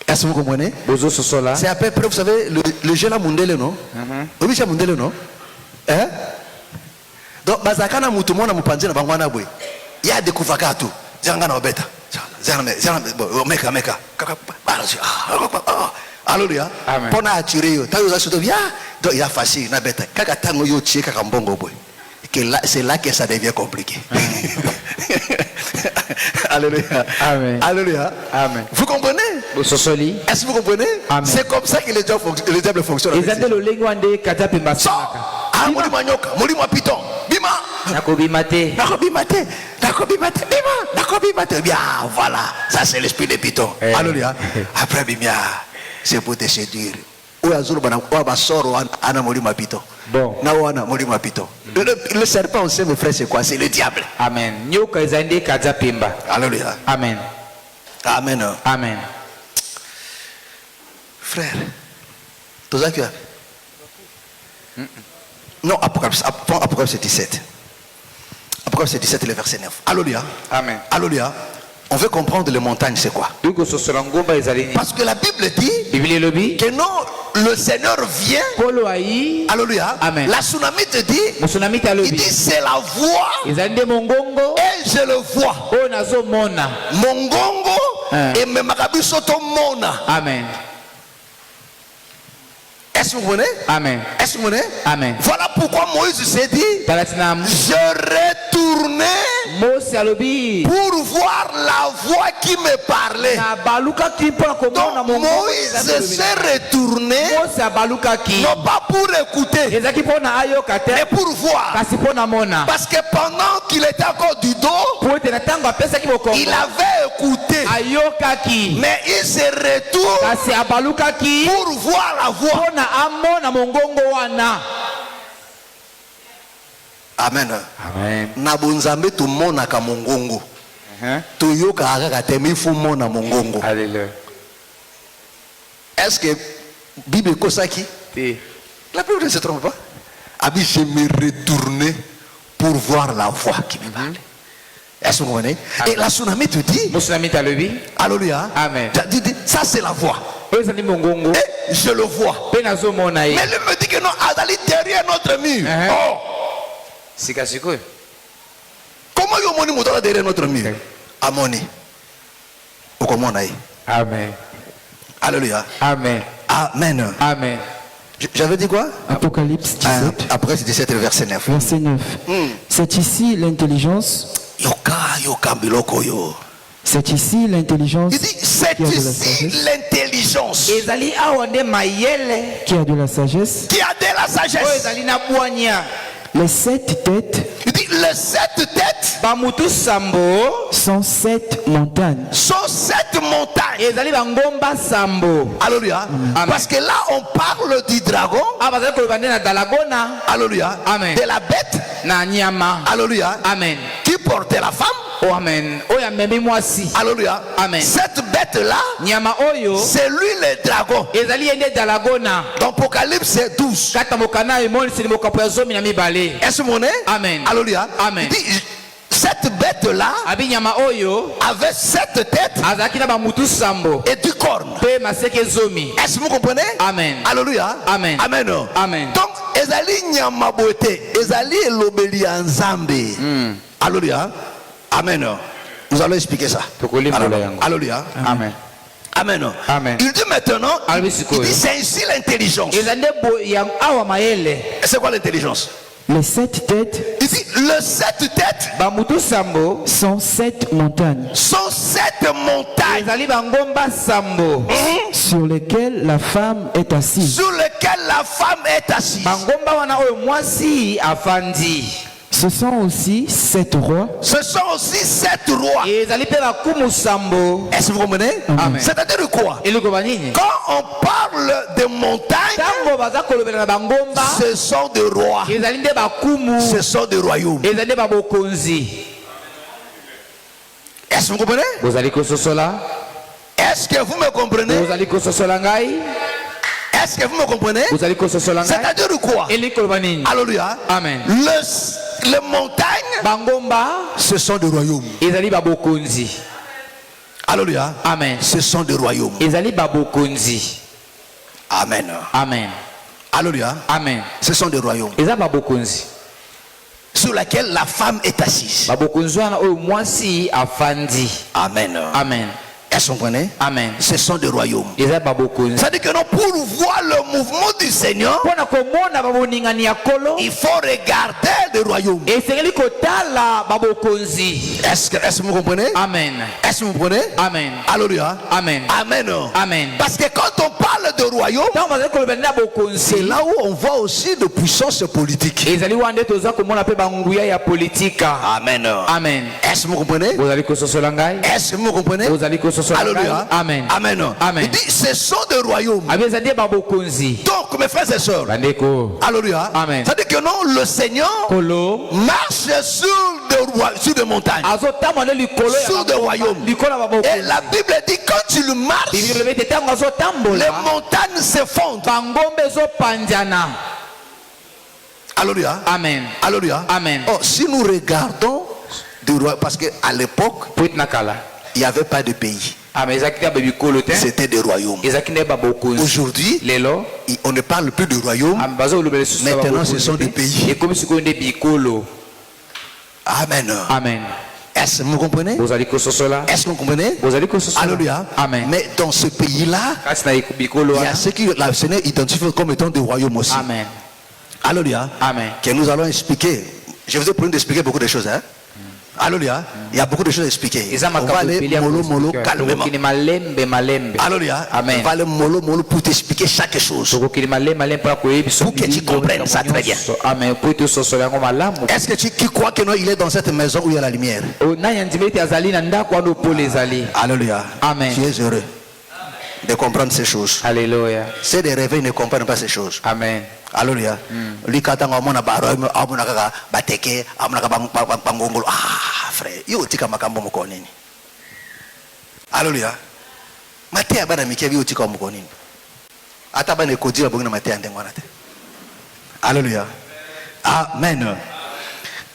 Est-ce que vous comprenez? C'est à peu près, vous savez, le jeu là Mundele, non? Oui, c'est Mundele, non? Hein? Donc, Bazakana Moutoumona Mupanzina Bangwana Boy. Il y a des Koufakatou. Zangana Obeta. Meka. Alléluia. Pona attiré. Tayo Zasoto, donc il y a facile, na bête. Kaka tango yo tché kaka mbongo boy. C'est là que ça devient compliqué. Alléluia. Amen. Alléluia. Amen. Vous comprenez? Est-ce que vous comprenez? C'est comme ça que les diables fonctionnent. Molimo Python. Bima. Nakobimate. Bien, voilà. Ça c'est l'esprit de Python. Alléluia. Après Bimia, c'est pour te séduire. Bon. Le serpent, on sait, mes frères, c'est quoi? C'est le diable. Amen. Alléluia. Amen. Amen. Amen. Frère, tout ça que. Non, Apocalypse 17. Apocalypse 17, le verset 9. Alléluia. Amen. Alléluia. On veut comprendre les montagnes, c'est quoi? Parce que la Bible dit que non, le Seigneur vient. Alléluia. Amen. La tsunami te dit, il dit c'est la voix et je le vois. Mongongo et Memakabisoto Mona. Amen. Est-ce que vous comprenez? Amen. Est-ce que vous comprenez? Amen. Voilà pourquoi Moïse s'est dit, je retournais pour voir la voix qui me parlait. Donc Moïse s'est retourné, non pas pour écouter, mais pour voir. Parce que pendant qu'il était encore du dos, il avait écouté, mais il se retourne pour voir la voix. Amen. Amen. Nabunzambe tu mona ka mongongo. Tu yoka aga temi fu mona mongongo. Alléluia. Est-ce que Bible kosaki? La Bible ne se trompe pas. Abi je me retourner pour voir la voix qui me parle. Est-ce que vous comprenez? Et la tsunami te dit. Alléluia. Amen. Ça c'est la voix. Et je le vois. Mais lui me dit que non, Adali derrière notre mur. Oh. Comment il y a derrière notre mur? Amoni. Amen. Alléluia. Amen. Amen. Amen. J'avais dit quoi? Apocalypse 17. Après c'est 17 verset 9. Verset 9. C'est ici l'intelligence. C'est ici l'intelligence. Il dit c'est ici l'intelligence. Qui a de la sagesse. Qui a de la sagesse. Les 7 têtes Il dit les 7 têtes bamutu sambo sont 7 montagnes. sont 7 montagnes. ezali bangomba sambo. Alléluia. Amen. Parce que là on parle du dragon. Bazali koloba nde na dalagona Alléluia. Amen. De la bête. na nyama. Alléluia. Amen. Qui portait la femme. Oh amen. Oyo amemi mwasi. Alléluia. Amen. Cette bête là, Nyama oyo c'est lui le dragon. ezali ye nde dalagona. Dans Apocalypse 12. Kata mokana emoniseli mokapo ya zomi na mibale. Est-ce mon nez? Amen. Alléluia. Amen. Il dit, cette bête là abi nyama oyo avait 7 têtes azalaki na bamutu sambo et 10 cornes. mpe maseke zomi. Est-ce que vous comprenez? Amen. Alléluia. Amen. Amen. Amen. Donc, ezali nyama bote, ezali elobeli ya Nzambe. Alléluia. Amen. Nous allons expliquer ça. Alléluia. Amen. Amen. Amen. Il dit maintenant, il dit c'est ainsi l'intelligence. ezali nde ya awa mayele. C'est quoi l'intelligence? Les 7 têtes Il dit les 7 têtes bamutu sambo sont 7 montagnes sont 7 montagnes ezali bangomba sambo sur lesquelles la femme est assise. sur lesquelles la femme est assise. bangomba wana oyo mwasi afandi. Ce sont aussi 7 rois. Ce sont aussi 7 rois. ezali mpe bakumu sambo. Est-ce que vous comprenez? Amen. C'est-à-dire quoi? elikoba nini? Quand on parle de montagnes, ntango baza kolobela na bangomba ce sont des rois. ezali nde bakumu, Ce sont des royaumes. ezali nde babokonzi. Est-ce que vous comprenez? bozali kososola? Est-ce que vous me comprenez? bozali kososola ngai? Est-ce que vous me comprenez? bozali kososola ngai? C'est-à-dire quoi? elikoloba nini? Alléluia. Amen. Les montagnes, bangomba ce sont des royaumes. ezali babokonzi. Alléluia. Amen. Ce sont des royaumes. ezali babokonzi. Amen. Amen. Alléluia. Amen. Ce sont des royaumes eza babokonzi sur lesquels la femme est assise. babokonzi wana oyo mwasi afandi. Amen. Amen. Est-ce que vous comprenez? Amen. Ce sont des royaumes. eza babokonzi. C'est-à-dire que non, pour voir le mouvement du Seigneur, mpona komona baboningani ya kolo il faut regarder les royaumes. esengeli kotala babokonzi. Est-ce que vous comprenez? Amen. Est-ce que vous comprenez? Amen. Alléluia. Amen. Amen. Amen. Parce que quand on parle de royaume, ntango bazali kolobela na c'est bokonzi là où on voit aussi de puissance politique. ezali wana nde toza komona mpe banguya ya politika. Amen. Amen. Est-ce que vous comprenez? bozali kososola ngai? Est-ce que vous comprenez? bozali kososola Alléluia. ngai? Amen. Amen. Amen. Il dit ce sont des royaumes. abi ezali nde babokonzi. Donc mes frères et sœurs, bandeko alléluia. Amen. C'est-à-dire que non, le Seigneur kolo marche sur des montagnes, azotambola likolo ya sur des royaumes. likolo ya Et babokonzi. la Bible dit quand il marche, Bible elobi ete ntango les azotambola montagnes s'effondrent. bangombe ezopanzana. Alléluia. Amen. Alléluia. Amen. Oh, si nous regardons du roi, parce qu'à l'époque, po ete nakala il n'y avait pas de pays. ame ezalaki te babikolo te C'était des royaumes. ezalaki nde babokonzi. Aujourd'hui, lelo on ne parle plus de royaumes. ame bazolobela lisusu ya Maintenant, ce babokonzi sont te. des pays. ekomi sikoyo nde bikolo. Amen. Amen. Est-ce que vous comprenez? bozali kososola? Est-ce que vous comprenez? bozali kososola? Alléluia. Amen. Mais dans ce pays-là, kasi na bikolo il y a wana. ceux qui le Seigneur identifie comme étant des royaumes aussi. Amen. Alléluia. Amen. Que nous allons expliquer. Je vous ai promis d'expliquer beaucoup de choses. Hein? Alléluia. Il y a beaucoup de choses à expliquer. eza On va aller mollo mollo calmement. tokokini malembe malembe. Alléluia. Amen. On va aller mollo mollo pour t'expliquer chaque chose. tokokini malembe malembe mpona koyebisa Pour que tu comprennes ça très bien. amen po ete ososola yango malamu. Est-ce que tu crois que non, il est dans cette maison où il y a la lumière? nani andimi ete azali na ndako wana opolo ezali. Alléluia. Amen. Tu es heureux de comprendre ces choses. Alléluia. C'est des rêves, ils ne comprennent pas ces choses. Amen. Alléluia. Lui katanga amona baroime amona kaka bateke amona kaka bangongolo. Ah frère, yo tika makambo mukonini. Alléluia. Matea bana mikebi yo tika mukonini. Ata bana kodira bongina matea ndengwana te. Alléluia. Amen.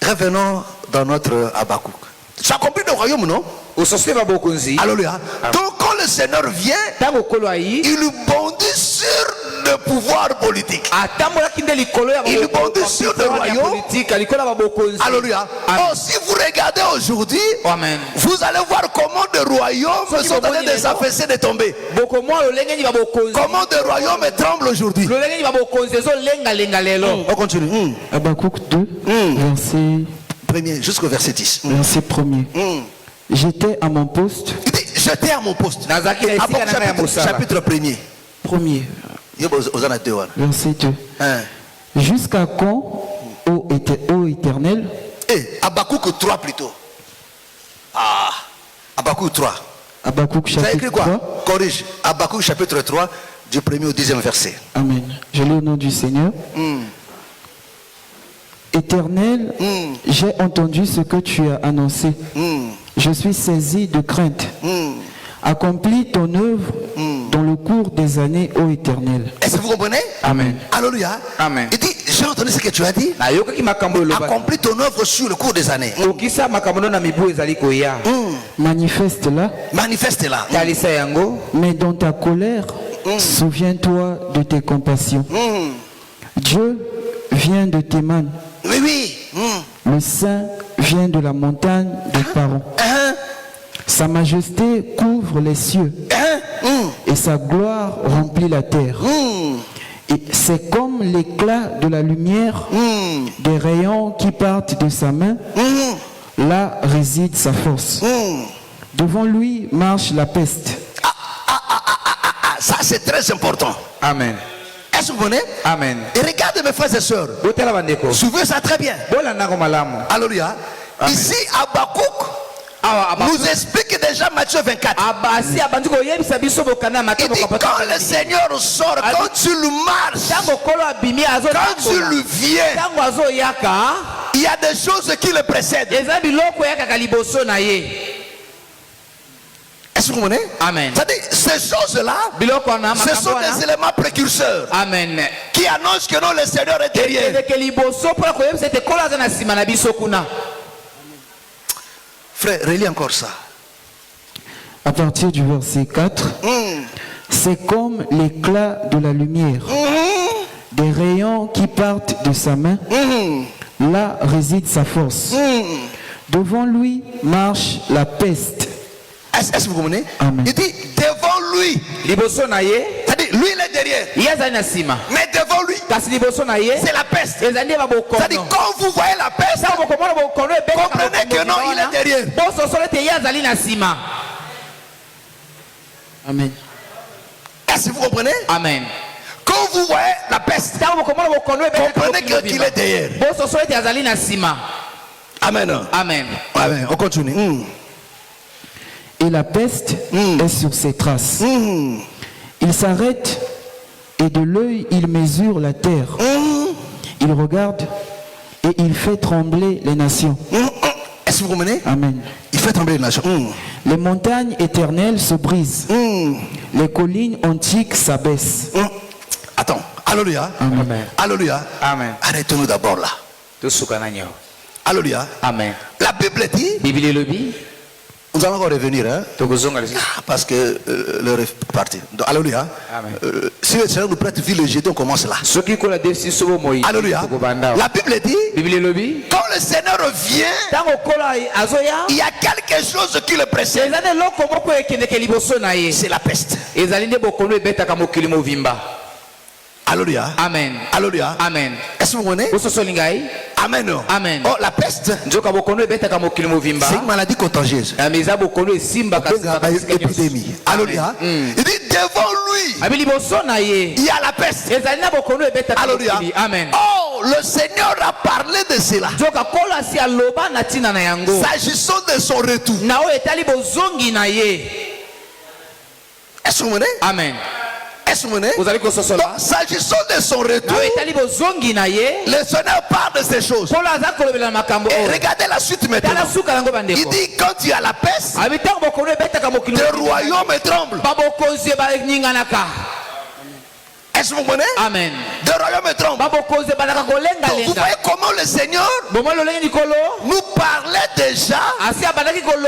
Revenons dans notre Habakkuk. Tu as compris le royaume, non? ososoli babokonzi. Alléluia. Donc quand le Seigneur vient, ntango okolo ayi il bondit sur le pouvoir politique. atambolaki nde likolo ya Il bondit sur le royaume. politique likolo ya babokonzi. Alléluia. Amen. Oh, si vous regardez aujourd'hui, Amen. vous allez voir comment des royaumes Soki sont en train bomoni de lelo. s'affaisser, de tomber. bokomwa lolenge ni babokonzi. Comment des royaumes tremblent aujourd'hui. lolenge ni babokonzi ezolengalenga lelo. On continue. Habakkuk 2, verset, Premier, jusqu'au verset 10. verset 1er. J'étais à mon poste. Il dit, j'étais à mon poste. nazalaki na esika na ngai ya mosala. Chapitre 1er. Premier, Verset 2. verset 2. Jusqu'à quand, ô ô Éternel. Habakkuk 3 plutôt. Habakkuk 3. Habakkuk Ça écrit chapitre quoi? 3. Corrige. Habakkuk chapitre 3, du 1er au 10e verset. Amen. Je lis au nom du Seigneur. Éternel, j'ai entendu ce que tu as annoncé. Je suis saisi de crainte. Accomplis ton œuvre dans le cours des années, ô Éternel. Est-ce que vous comprenez? Amen. Alléluia. Amen. Il dit, j'ai entendu ce que tu as dit. Accomplis ton œuvre sur le cours des années. Manifeste-la. Manifeste-la. Mais dans ta colère, souviens-toi de tes compassions. Dieu vient de Théman. Oui, oui. Le Saint vient de la montagne des Parents. Sa majesté couvre les cieux et sa gloire remplit la terre. Et c'est comme l'éclat de la lumière des rayons qui partent de sa main. Là réside sa force. Devant lui marche la peste. Ça c'est très important. Amen. Est-ce que vous comprenez? Amen. Et regardez mes frères et sœurs. Suivez ça très bien. Alléluia. Ici, Habakkuk nous explique déjà Matthieu 24. Il dit quand le Seigneur sort, quand tu le marches, quand tu le viens, il y a des choses qui le précèdent. Est-ce que vous comprenez? Amen. C'est-à-dire, ces choses-là, ce sont des éléments précurseurs. Amen. Qui annoncent que non, le Seigneur est derrière. Frère, relis encore ça. À partir du verset 4, c'est comme l'éclat de la lumière, des rayons qui partent de sa main. Là réside sa force. Devant lui marche la peste. Est-ce que vous comprenez? Amen. Il dit devant lui. C'est-à-dire, lui il est derrière. Mais devant lui, c'est la peste. C'est-à-dire, quand vous voyez la peste, comprenez que non, il est derrière. Amen. Est-ce que vous comprenez? Amen. Quand vous voyez la peste, comprenez qu'il est derrière. Amen. Amen. Amen. On continue. Et la peste est sur ses traces. Il s'arrête et de l'œil il mesure la terre. Il regarde et il fait trembler les nations. Est-ce que vous comprenez? Amen. Il fait trembler les nations. Les montagnes éternelles se brisent. Les collines antiques s'abaissent. Attends. Alléluia. Amen. Alléluia. Amen. Arrêtons-nous d'abord là. Alléluia. Amen. La Bible dit. Nous allons encore revenir, hein? Parce que l'heure est partie. Donc, alléluia. Si le Seigneur nous prête vie, le jeudi, on commence là. Alléluia. La Bible dit, quand le Seigneur vient, il y a quelque chose qui le précède. C'est la peste. Alléluia. Amen. Alléluia. Amen. Est-ce que vous comprenez? Amen. Amen. Oh, la peste, c'est une maladie contagieuse. Épidémie. Alléluia. Il dit devant lui, il y a la peste. Alléluia. Amen. Oh, le Seigneur a parlé de cela. S'agissant de son retour. Est-ce que vous comprenez? Amen. Est-ce que vous comprenez? Donc, s'agissant de son retour, le Seigneur parle de ces choses. Et regardez la suite maintenant. Il dit quand tu as la peste, le royaume tremble. Est-ce que vous comprenez? Amen. Le royaume tremble. Donc, vous voyez comment le Seigneur nous parlait déjà.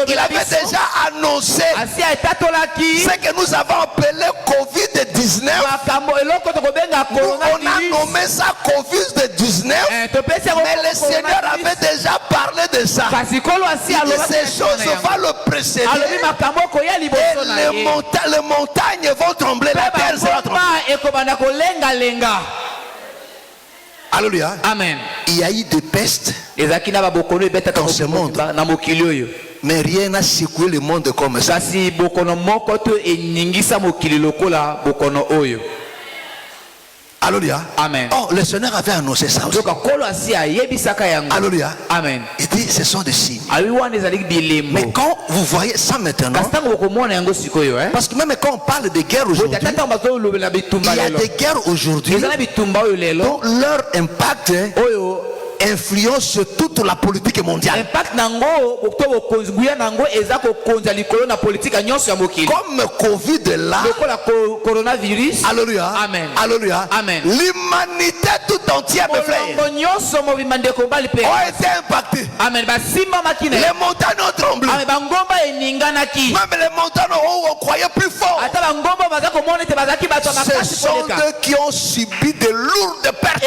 Il avait déjà annoncé ce que nous avons appelé Covid-19. On a nommé ça Covid-19. Mais le Seigneur avait déjà parlé de ça. Et ces choses vont le précéder. Et les montagnes vont trembler. La terre sera tremblée. Alléluia. Amen. Il y a eu des pestes dans ce monde. Mais rien n'a secoué le monde comme ça. Alléluia. Amen. Oh, le Seigneur avait annoncé ça aussi. Alléluia. Amen. Il dit ce sont des signes. Mais Mais quand vous voyez ça maintenant, parce que même quand on parle de guerre aujourd'hui, il y a des guerres aujourd'hui dont leur impact influence sur toute la politique mondiale. Comme Covid est là, alléluia, Amen. alléluia, Amen. l'humanité tout entière, mes frères, a été impactée. Amen. Les montagnes ont tremblé. Même les montagnes où on croyait plus fort. Ce sont ceux qui ont subi de lourdes pertes.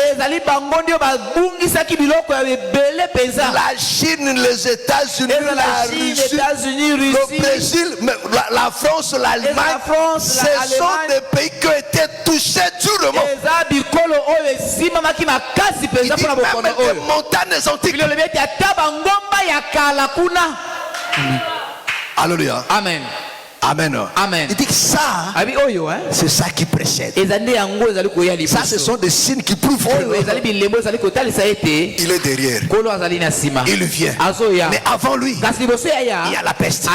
La Chine, les États-Unis, la Russie, le Brésil, la France, l'Allemagne, ce sont des pays qui ont été touchés durement. Il dit même des montagnes antiques. Alléluia. Amen. Amen. Amen. Il dit que ça, c'est ça qui précède. Ça, ce sont des signes qui prouvent qu'il est derrière. Il vient. Mais avant lui, il y a la peste.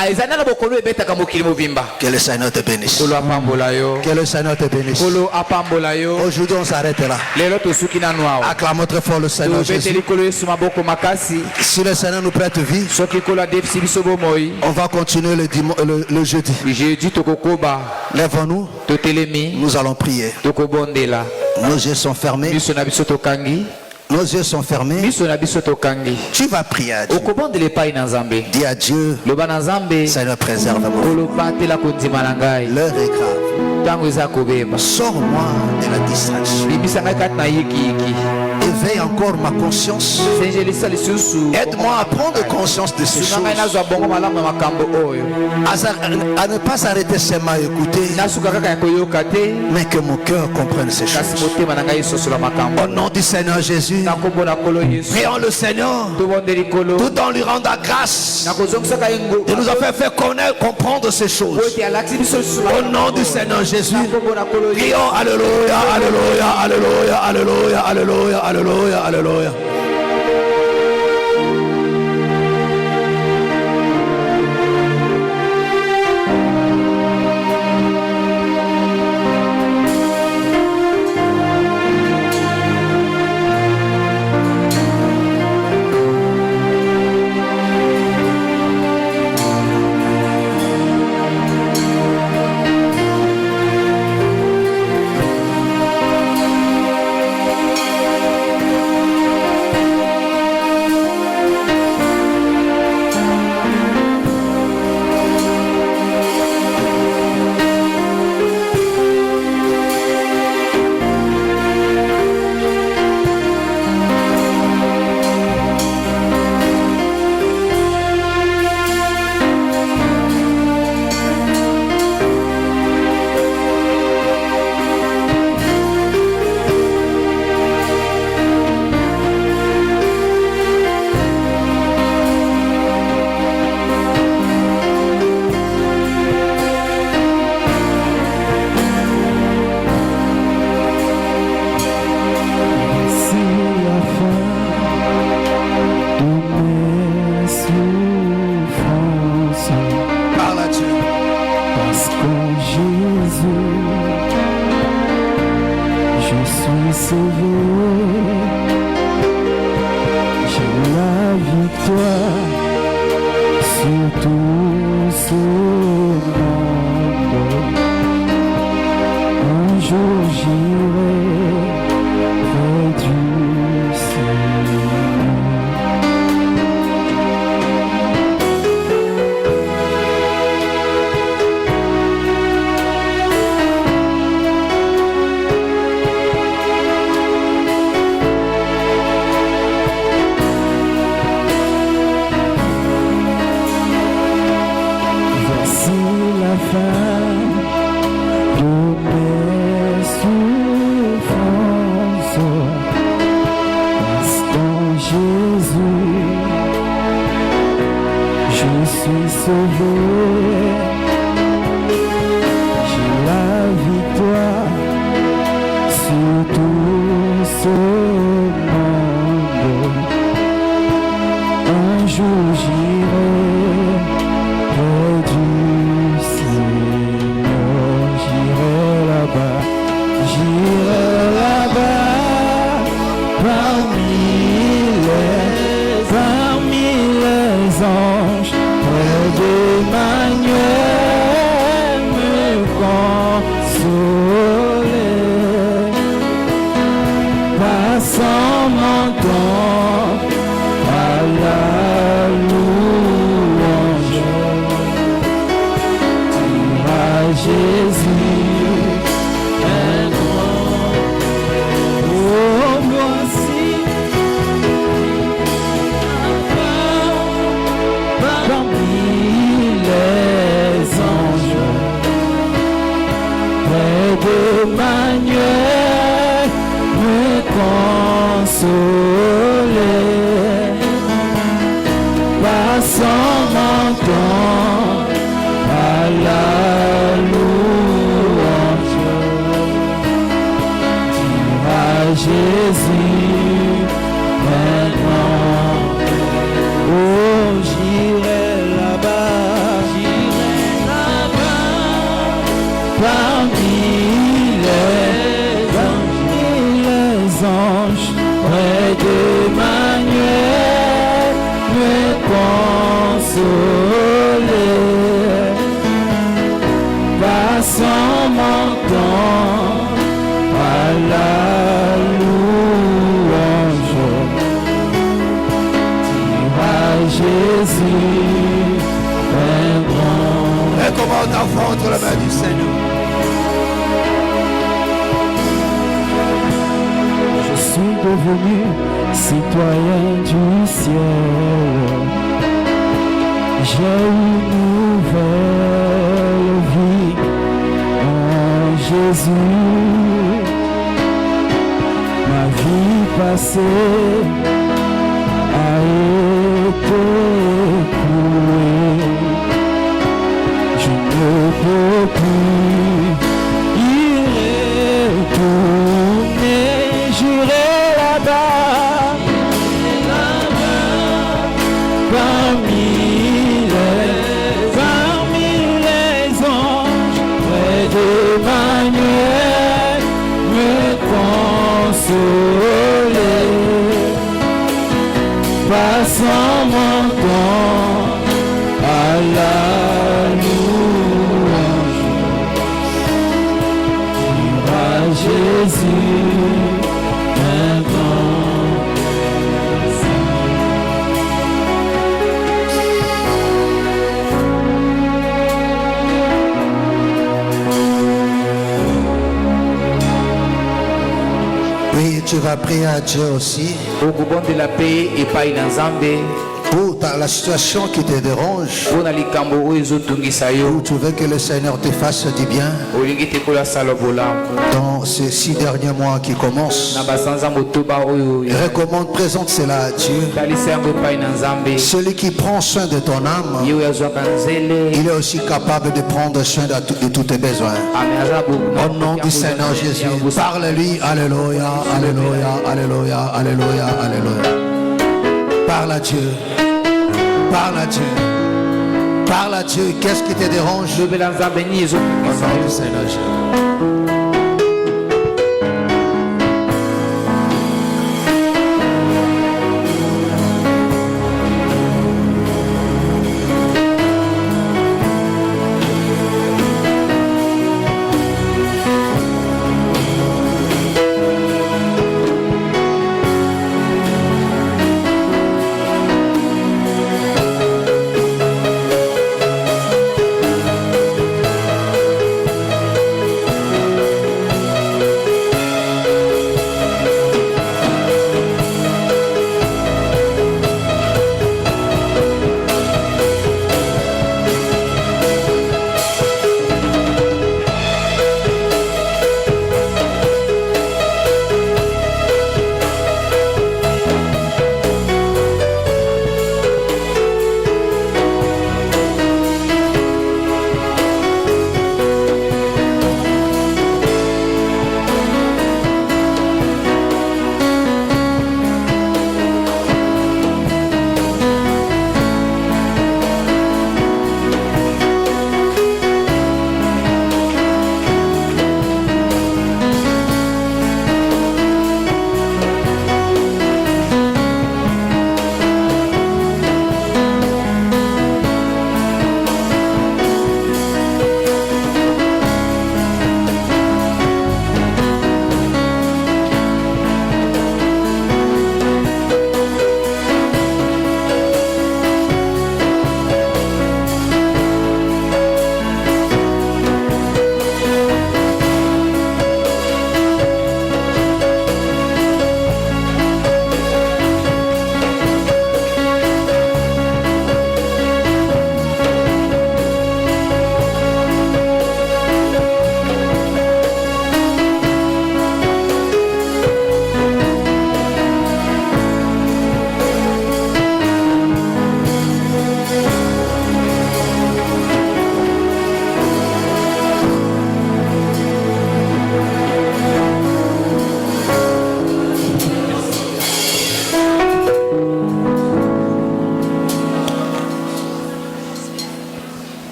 Que le Seigneur te bénisse. Que le Seigneur te bénisse. Aujourd'hui, on s'arrête là. Acclamons très fort le Seigneur Jésus. Si le Seigneur nous prête vie, on va continuer le jeudi. Lèvons-nous. Nous allons prier. Nos yeux sont fermés. Nos yeux sont fermés. Tu vas prier à Dieu. Dis à Dieu, Seigneur, préserve-moi. L'heure est grave. Sors-moi de la distraction. Éveille encore ma conscience. Aide-moi à prendre conscience de ces choses. À ne pas s'arrêter seulement à écouter, mais que mon cœur comprenne ces choses. Au nom du Seigneur Jésus, prions le Seigneur tout en lui rendant grâce. Il nous a fait connaître, comprendre ces choses. Au nom du Seigneur Jésus, prions. Alléluia, alléluia, alléluia, alléluia, alléluia, alléluia, alléluia. J'ai la victoire sur tout. ce monde. Un jour j'irai près du Seigneur, j'irai là-bas parmi les anges, près d'Emmanuel me consoler, passant mon temps à la louange, dire à Jésus un grand, oh voici parmi les anges, près d'Emmanuel me consoler, passant mon temps à la louange, dire à Jésus maintenant, oh j'irai là-bas parmi les anges, près d'Emmanuel me consoler, passant mon temps à la louange, dire à Jésus un grand. Recommande enfant entre la main du Seigneur. Je suis devenu citoyen du ciel. J'ai une nouvelle vie en Jésus. Ma vie passée a été écoulée. Je ne peux plus y retourner. J'irai là-bas parmi les anges, près d'Emmanuel me consoler, passant mon temps à la louange, dire à Jésus un grand. Oui, tu vas prier à Dieu aussi okubonde la paix epai na nzambe pour la situation qui te dérange, mpona likambo oyo ezotungisa où yo tu veux que le Seigneur te fasse du bien olingi te kolasala bolamu dans ces 6 derniers mois qui commencent. na basanza motoba oyo Recommande, présente cela à Dieu. talisa yango epai na nzambe Celui qui prend soin de ton âme, ye oyo azwaka nzele il est aussi capable de prendre soin de tous tes besoins. ame aza Au nom du Seigneur Jésus, parle-lui. Alléluia, alléluia, alléluia, alléluia, alléluia. Parle à Dieu. Parle à Dieu. Parle à Dieu. Qu'est-ce qui te dérange? lobela nzambe nini Au ezotungisa nom yo du Seigneur Jésus.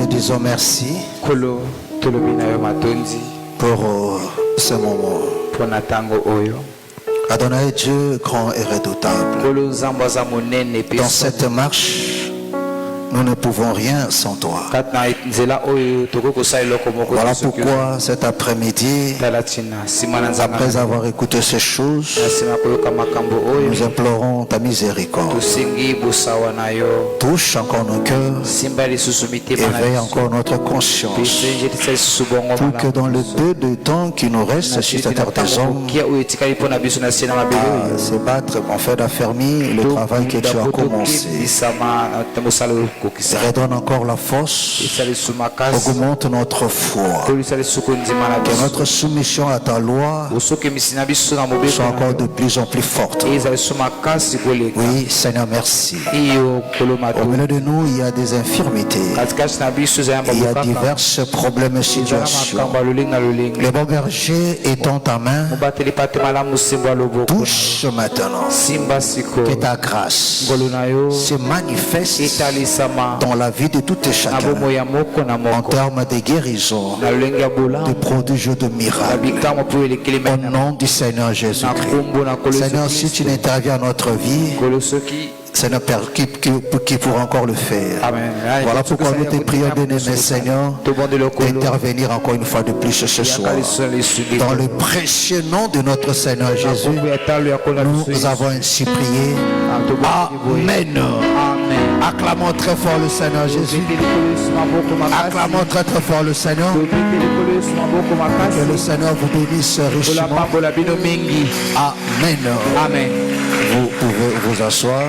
te disons merci Kolo tolobina yo matondi pour ce moment. pona tango oyo. Adonai Dieu grand et redoutable. Kolo nzambo aza monene pe Dans cette marche, nous ne pouvons rien sans toi. katna nzela oyo tokokosa eloko moko. Voilà pourquoi cet après-midi, talatina simana nzambe après avoir écouté ces choses, nasima koyoka makambo oyo nous implorons ta miséricorde. tosengi bosawa na yo. Touche encore nos cœurs, simba lisusu mitema na éveille biso. encore notre conscience, Pesenjetisa lisusu bongo pour que dans le peu de temps qui nous reste sur cette terre des hommes, kia oyo etikali mpona biso na sie na mabele oyo à se battre en fait d'affermir le travail que tu as commencé. bisama na mosala oyo kokisa Redonne encore la force, esa lisusu makasi augmente notre foi, kolisa lisusu kondima na que biso notre soumission à ta loi osokemisi na biso na mobeko soit encore de plus en plus forte. eza lisusu makasi koleka Oui, Seigneur, merci. iyo koloma Au to milieu de nous, il y a des infirmités, katikati na biso eza yamba il y a bokaka divers problèmes et eza na situations. makambo ya lolenge na lolenge Le bon berger étend ta main, mobateli pate malamu simba ya loboko touche maintenant. simba siko Que ta grâce ngolu na yo se manifeste etalisama dans la vie de tout et na chacun, bomoi ya moko na en moko termes de guérison, na lolenge ya de bolamu prodiges, de na miracles. bikamwa mpo elekeli Au mai na nom du Seigneur na Jésus-Christ. nkombo na kolo Seigneur, Yesu si tu Kristo. n'interviens dans notre vie, Kolo soki Seigneur Père, qui pourra encore le faire. amen. Voilà pourquoi nous te prions, bien-aimé Seigneur, d'intervenir encore une fois de plus ce soir. Dans le précieux nom de notre Seigneur Jésus, nous avons ainsi prié. Amen. Acclamons très fort le Seigneur Jésus. Acclamons très très fort le Seigneur. Que le Seigneur vous bénisse richement. Amen. Amen. Vous pouvez vous asseoir.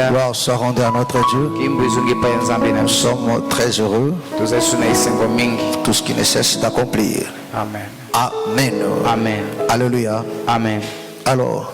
Gloire soit rendue à notre Dieu. Nous sommes très heureux. Tout ce qui ne cesse d'accomplir. Amen. Amen. Amen. Alléluia. Amen. Alors,